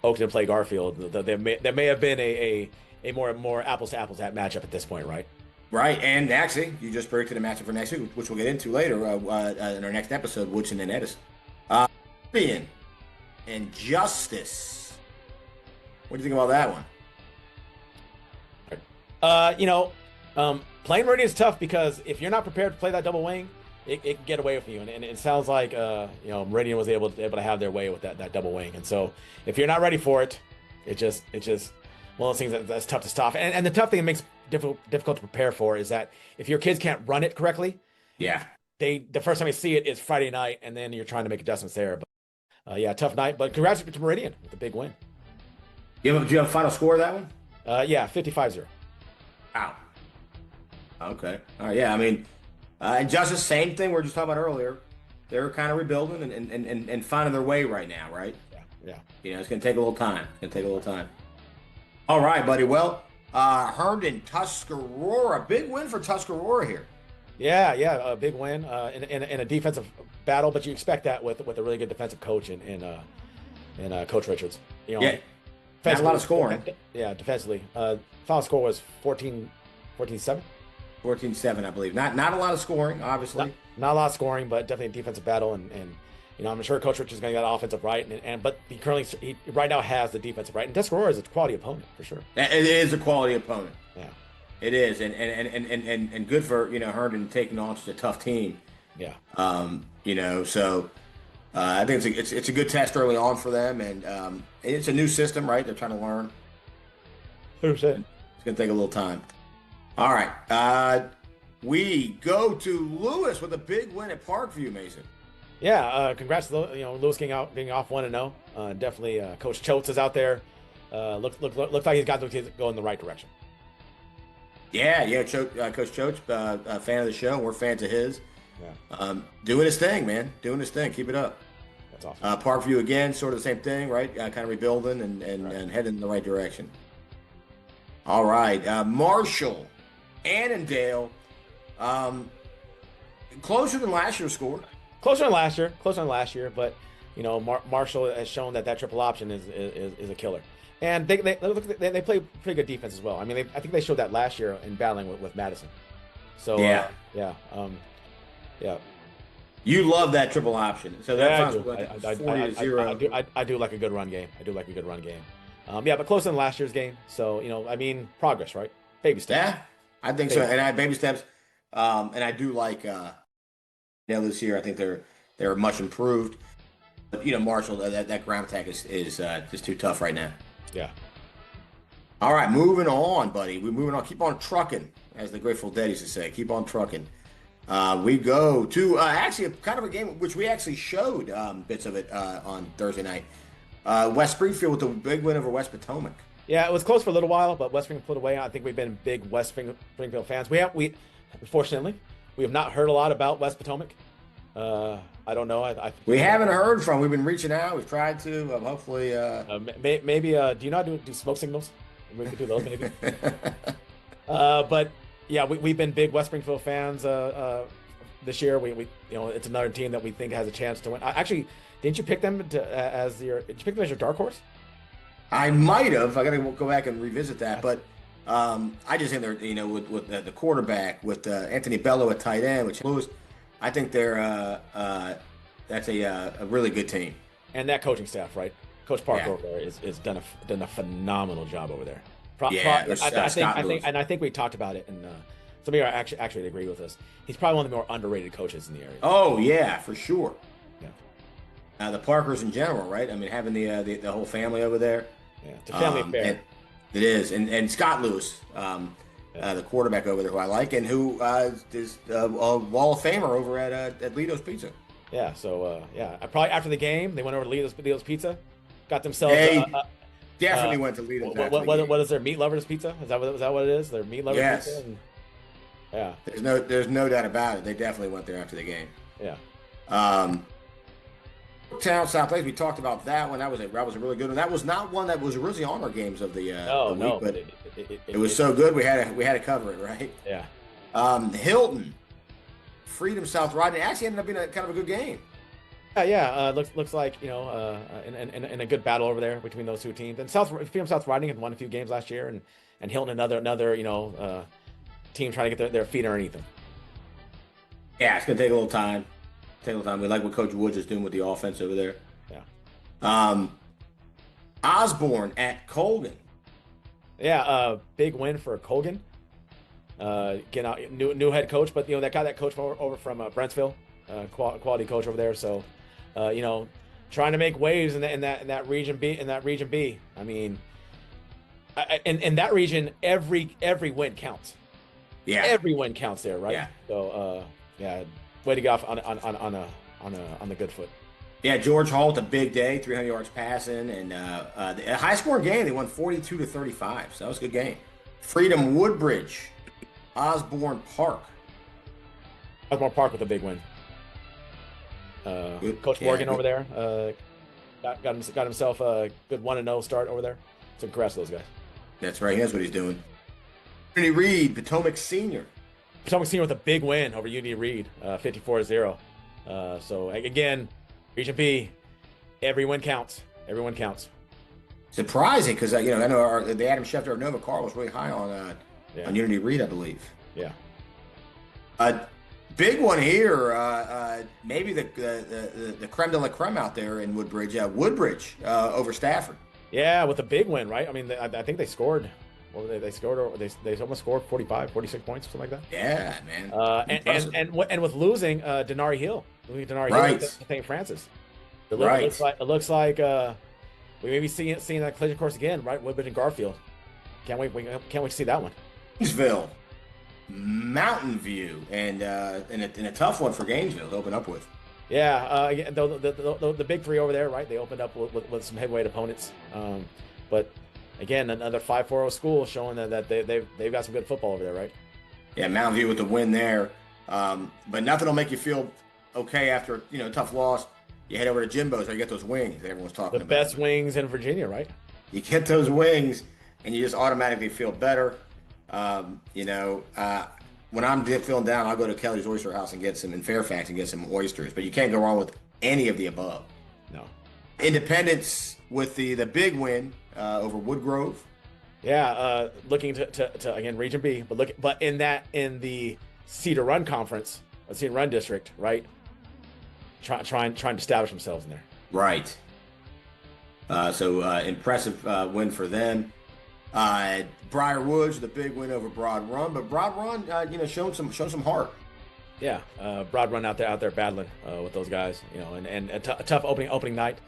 Oakton play Garfield. There may have been a more apples to apples matchup at this point, right? Right, and actually, you just predicted a matchup for next week, which we'll get into later in our next episode, Woodson and Edison. Champion and Justice. What do you think about that one? Playing Meridian is tough because if you're not prepared to play that double wing, it can get away with you. And it sounds like Meridian was able to have their way with that double wing. And so if you're not ready for it, it's just one of those things that's tough to stop. And the tough thing that makes difficult to prepare for is that if your kids can't run it correctly, Yeah. the first time you see it is Friday night, and then you're trying to make adjustments there. But yeah, tough night. But congrats to Meridian with the big win. Do you have a final score of that one? Yeah, 55-0. Wow. Okay. All right. Yeah. I mean, and just the same thing we were just talking about earlier. They're kind of rebuilding and finding their way right now, right? Yeah. It's going to take a little time. All right, buddy. Well, Herndon, Tuscarora. Big win for Tuscarora here. Yeah, a big win in a defensive battle, but you expect that with a really good defensive coach in Coach Richards. Yeah. Not a lot of scoring. Yeah, defensively. Final score was 14-7. 14-7, I believe. Not a lot of scoring, obviously. Not a lot of scoring, but definitely a defensive battle. And I'm sure Coach Richards is going to get offensive right. But he right now has the defensive right. And Tuscarora is a quality opponent for sure. It is a quality opponent. Yeah. It is, and good for Herndon taking on such a tough team. Yeah. So I think it's a good test early on for them, and it's a new system, right? They're trying to learn. 100%. It's gonna take a little time. All right, we go to Lewis with a big win at Parkview, Mason. Yeah. Congrats to Lewis getting off 1-0. Definitely, Coach Choates is out there. Looks like he's got the kids going in the right direction. Yeah, Coach Choates, a fan of the show. We're fans of his. Yeah. Doing his thing, man. Doing his thing. Keep it up. That's awesome. Parkview again, sort of the same thing, right? Kind of rebuilding and Right. and heading in the right direction. All right, Marshall, Annandale, closer than last year's score. Closer than last year, but Marshall has shown that triple option is a killer. And they play pretty good defense as well. I mean, I think they showed that last year in battling with Madison. So Yeah. Yeah. You love that triple option. So that Yeah, sounds like 40-0. I do like a good run game. But closer than last year's game. So progress, right? Baby steps. Yeah, I think so. And I baby steps. And I do like this year. I think they're much improved. But Marshall, that ground attack is just too tough right now. Yeah. All right, moving on, buddy. We're moving on. Keep on trucking, as the Grateful Dead used to say. Keep on trucking. We go to actually kind of a game which we actually showed bits of it on Thursday night. West Springfield with a big win over West Potomac. Yeah, it was close for a little while, but West Springfield put away. I think we've been big West Springfield fans. Unfortunately, we have not heard a lot about West Potomac. I don't know. We haven't heard from. We've been reaching out. We've tried to. Hopefully. Maybe. Do you not do smoke signals? We could do those maybe. But yeah, we've been big West Springfield fans this year. We it's another team that we think has a chance to win. Actually, didn't you pick them as your dark horse? I might have. I got to go back and revisit that, but I just think they're with the quarterback with Anthony Bello at tight end, which Lewis. I think they're that's a really good team. And that coaching staff, right? Coach Parker over there is done a phenomenal job over there. I think we talked about it, and some of you are actually agree with us. He's probably one of the more underrated coaches in the area. Oh yeah, for sure. Yeah. The Parkers in general, right? I mean, having the whole family over there. Yeah, it's a family affair. It is, and Scott Lewis, the quarterback over there, who I like, and who is a Wall of Famer over at Lito's Pizza. Yeah. So probably after the game, they went over to Lito's Pizza, got themselves. Definitely went to Lito's. What is their meat lovers pizza? Is that what it is? Their meat lovers pizza. And, yeah. There's no doubt about it. They definitely went there after the game. Yeah. Town South Lakes. We talked about that one. That was a really good one. That was not one that was originally on our games of the week, but it was so good we had to cover it, right? Yeah. Hilton, Freedom South Riding. It actually ended up being kind of a good game. Yeah. Looks like in a good battle over there between those two teams. And Freedom South Riding had won a few games last year, and Hilton another team trying to get their feet underneath them. Yeah, it's gonna take a little time. We like what Coach Woods is doing with the offense over there. Yeah. Osborne at Colgan. Yeah, big win for Colgan. Getting out new head coach, but that guy that coach over from Brentsville, quality coach over there. So, trying to make waves in that region B. I mean, in that region, every win counts. Yeah, every win counts there, right? Yeah. So, way to go off on the good foot. Yeah, George Hall with a big day, 300 yards passing, and a high-scoring game. They won 42-35, so that was a good game. Freedom Woodbridge, Osborne Park. Osborne Park with a big win. Coach Morgan over there got himself a good 1-0 start over there. So congrats to those guys. That's right. He knows what he's doing. Unity Reed, Potomac Senior. Potomac Senior with a big win over Unity Reed, 54-0. So again, Region B, every win counts. Everyone counts. Surprising because I know the Adam Schefter of Nova Carl was really high on Unity Reed, I believe. Yeah. Big one here. Maybe the creme de la creme out there in Woodbridge. Woodbridge over Stafford. Yeah, with a big win, right? I mean, I think they scored. Well, they scored. They almost scored 45, 46 points, something like that. Yeah, man. And with losing Denari Hill, Right. to St. Francis. It looks like we may be seeing that collision course again, right? Woodbridge and Garfield. Can't wait to see that one. Gainesville, Mountain View, and a tough one for Gainesville to open up with. Yeah, the big three over there, right? They opened up with some heavyweight opponents, but again, another 5-4-0 school showing that they've got some good football over there, right? Yeah, Mountain View with the win there, but nothing will make you feel okay after a tough loss. You head over to Jimbo's, you get those wings that everyone's talking about. The best wings in Virginia, right? You get those wings, and you just automatically feel better. When I'm feeling down, I'll go to Kelly's Oyster House and get some in Fairfax and get some oysters. But you can't go wrong with any of the above. No. Independence with the big win over Woodgrove. Yeah, looking to again Region B, but in the Cedar Run Conference, Cedar Run District, right? Trying to establish themselves in there. Right. So impressive win for them. Briarwoods, the big win over Broad Run, but Broad Run, showing some heart. Yeah, Broad Run out there battling with those guys, and a tough opening night.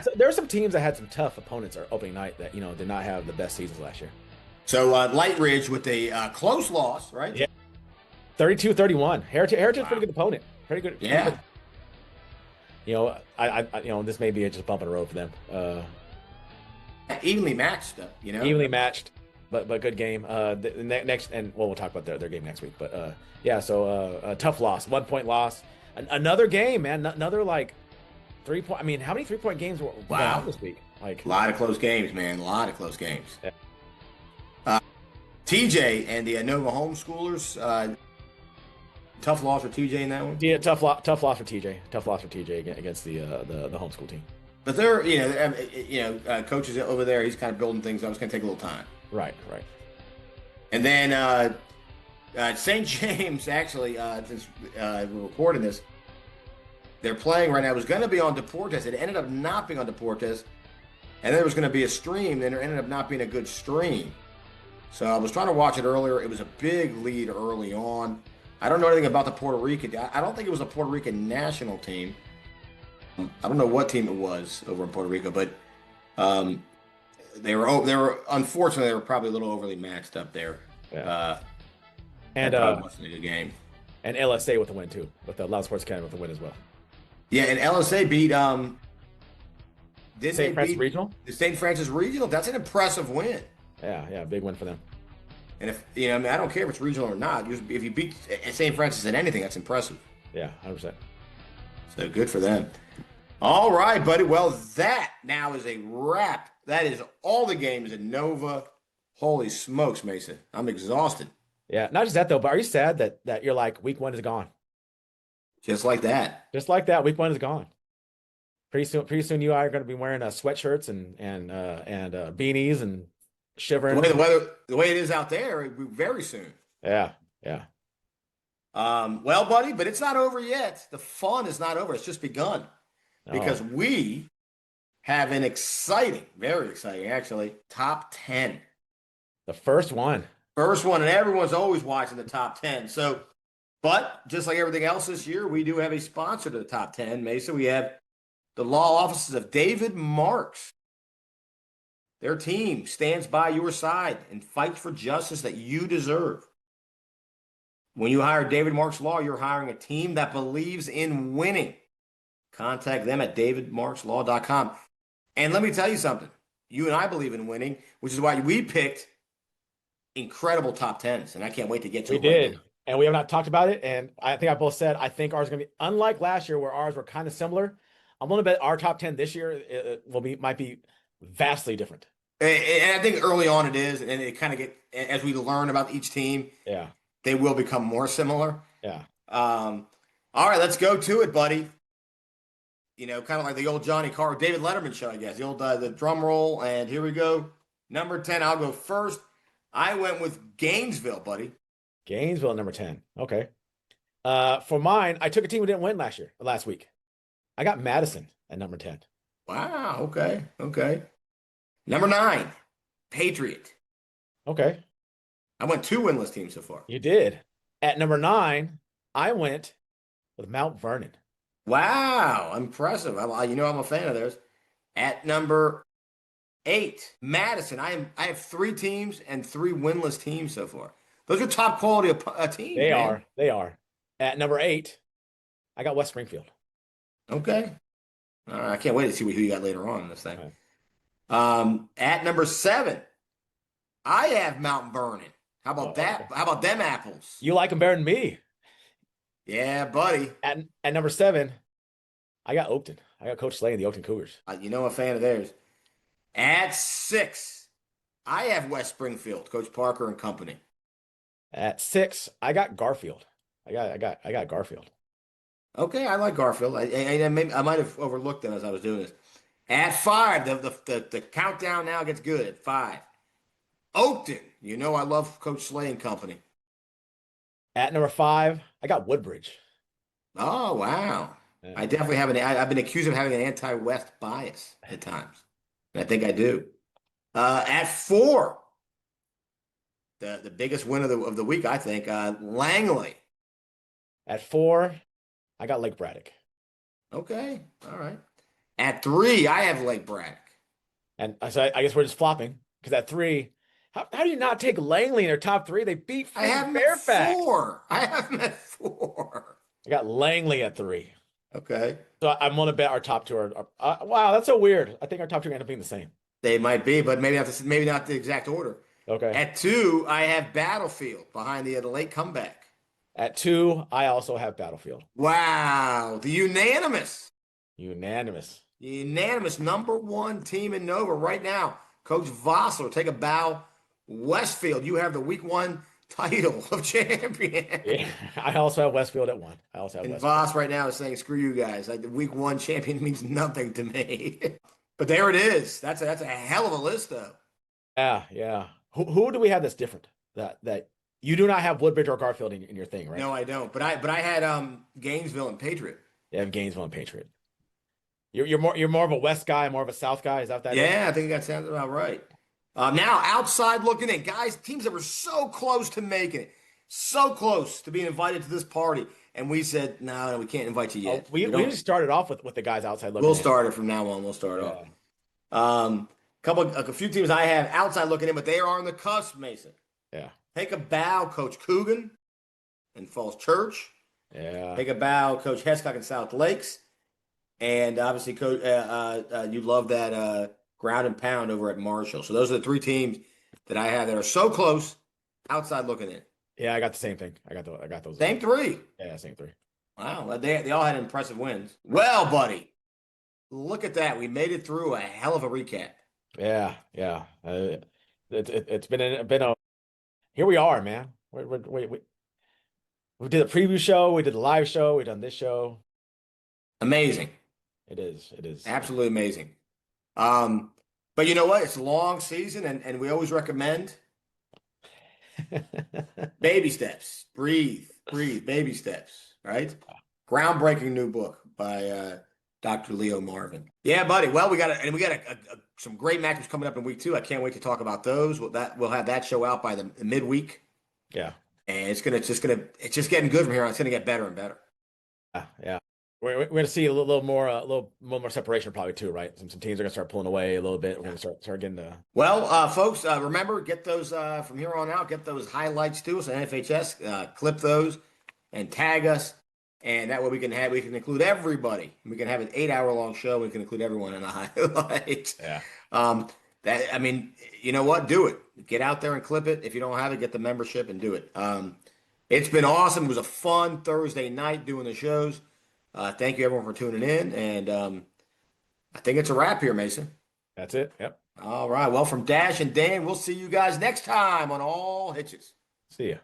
So there are some teams that had some tough opponents opening night that did not have the best seasons last year. So Light Ridge with a close loss, right? Yeah, 32-31. Heritage pretty good opponent, pretty good. Yeah. This may be just a bump in the road for them. Evenly matched, Evenly matched, but good game. Next, and we'll talk about their game next week. But so a tough loss, 1-point loss. Another game, man. Another 3-point. I mean, how many 3-point games were out this week? A lot of close games, man. A lot of close games. Yeah. TJ and the Nova homeschoolers. Tough loss for TJ in that one. Yeah, tough loss for TJ. Tough loss for TJ against the homeschool team. But they're coaches over there. He's kind of building things up. It's going to take a little time. Right. And then St. James, actually, since we're recording this, they're playing right now. It was going to be on Deportes. It ended up not being on Deportes. And then there was going to be a stream. Then it ended up not being a good stream. So I was trying to watch it earlier. It was a big lead early on. I don't know anything about the Puerto Rican. I don't think it was a Puerto Rican national team. I don't know what team it was over in Puerto Rico, but they were unfortunately they were probably a little overly matched up there. Yeah. And wasn't a good game. And LSA with the win too, with the Loud Sports Academy with the win as well. Yeah, and LSA beat St. Francis Regional. The St. Francis Regional. That's an impressive win. Yeah, big win for them. And if I don't care if it's regional or not. If you beat St. Francis at anything, that's impressive. Yeah, 100%. So good for them. All right, buddy. Well, that now is a wrap. That is all the games in Nova. Holy smokes, Mason. I'm exhausted. Yeah, not just that though, but are you sad that you're like week 1 is gone? Just like that. Just like that, week 1 is gone. Pretty soon you are going to be wearing sweatshirts and beanies and shivering. The way it is out there, very soon. Yeah. Well, buddy, but it's not over yet. The fun is not over. It's just begun. Because we have an exciting, very exciting, actually, top 10. The first one. First one, and everyone's always watching the top 10. So, but just like everything else this year, we do have a sponsor to the top 10. Mason, we have the law offices of David Marks. Their team stands by your side and fights for justice that you deserve. When you hire David Marks Law, you're hiring a team that believes in winning. Contact them at davidmarkslaw.com. And let me tell you something. You and I believe in winning, which is why we picked incredible top 10s. And I can't wait to get to it. We did. And we have not talked about it. And I think I both said, I think ours is going to be unlike last year where ours were kind of similar. I'm going to bet our top 10 this year might be vastly different. And I think early on it is. And it kind of as we learn about each team, yeah, they will become more similar. Yeah. All right, let's go to it, buddy. You know, kind of like the old Johnny Carr, David Letterman show, I guess. The old the drum roll, and here we go. Number 10, I'll go first. I went with Gainesville, buddy. Gainesville, number 10. Okay. For mine, I took a team who didn't win last week. I got Madison at number 10. Wow, okay. Number 9, Patriot. Okay. I went 2 winless teams so far. You did. At number 9, I went with Mount Vernon. Wow, impressive. I'm a fan of theirs. At number 8, Madison. I have 3 teams and 3 winless teams so far. Those are top quality teams. They are. At number 8, I got West Springfield. Okay. All right. I can't wait to see who you got later on in this thing. Right. At number 7, I have Mount Vernon. How about that? Okay. How about them apples? You like them better than me. Yeah, buddy. At number 7, I got Oakton. I got Coach Slay and the Oakton Cougars. I'm a fan of theirs. At 6, I have West Springfield, Coach Parker and company. At 6, I got Garfield. I got Garfield. Okay, I like Garfield. I might have overlooked them as I was doing this. At 5, the countdown now gets good. At 5, Oakton. You know I love Coach Slay and company. At number 5, I got Woodbridge. Oh wow! Yeah. I definitely have I've been accused of having an anti-West bias at times, and I think I do. At 4, the biggest win of the week, I think, Langley. At 4, I got Lake Braddock. Okay, all right. At 3, I have Lake Braddock. And so I guess we're just flopping because at 3, how do you not take Langley in their top 3? They beat Fairfax. I have them at 4. I got Langley at 3. Okay. So I'm going to bet our top 2 are wow, that's so weird. I think our top 2 end up being the same. They might be, but maybe not the exact order. Okay. At 2, I have Battlefield behind the late comeback. At 2, I also have Battlefield. Wow. The unanimous number 1 team in Nova right now. Coach Vossler, take a bow. Westfield, you have the week 1 title of champion. Yeah, I also have Westfield at 1. And Voss right now is saying, screw you guys. Like, the week 1 champion means nothing to me. But there it is. That's a hell of a list, though. Yeah. Who do we have that's different? That you do not have Woodbridge or Garfield in your thing, right? No, I don't. But I had Gainesville and Patriot. You have Gainesville and Patriot. You're more of a West guy, more of a South guy. Is that Yeah, I think that sounds about right. Now, outside looking in, guys, teams that were so close to making it, so close to being invited to this party, and we said, no, we can't invite you yet. We just started off with the guys outside looking in. We'll start it from now on. We'll start off. A few teams I have outside looking in, but they are on the cusp, Mason. Yeah. Take a bow, Coach Coogan and Falls Church. Yeah. Take a bow, Coach Hescock and South Lakes. And obviously, Coach, you love that ground and pound over at Marshall. So those are the 3 teams that I have that are so close, outside looking in. Yeah, I got the same thing. I got those. Same 3. Yeah, same 3. Wow, they all had impressive wins. Well, buddy, look at that. We made it through a hell of a recap. Yeah. It's been a. Here we are, man. We did a preview show. We did a live show. We done this show. Amazing. It is. Absolutely amazing. But you know what? It's a long season, and we always recommend baby steps. Breathe, baby steps, right? Groundbreaking new book by Dr. Leo Marvin. Yeah, buddy. Well, we got a some great matches coming up in week 2. I can't wait to talk about those. We'll have that show out by the midweek. Yeah. And it's just getting good from here on. It's gonna get better and better. Yeah. We're going to see a little more separation probably too, right? Some teams are going to start pulling away a little bit. We're going to start getting the. Well, folks, remember, get those from here on out. Get those highlights to us on NFHS. Clip those and tag us, and that way we can include everybody. We can have an 8-hour-long show. We can include everyone in the highlights. Yeah. You know what? Do it. Get out there and clip it. If you don't have it, get the membership and do it. It's been awesome. It was a fun Thursday night doing the shows. Thank you everyone for tuning in, and I think it's a wrap here, Mason. That's it. Yep. All right. Well, from Dash and Dan, we'll see you guys next time on All Hitches. See ya.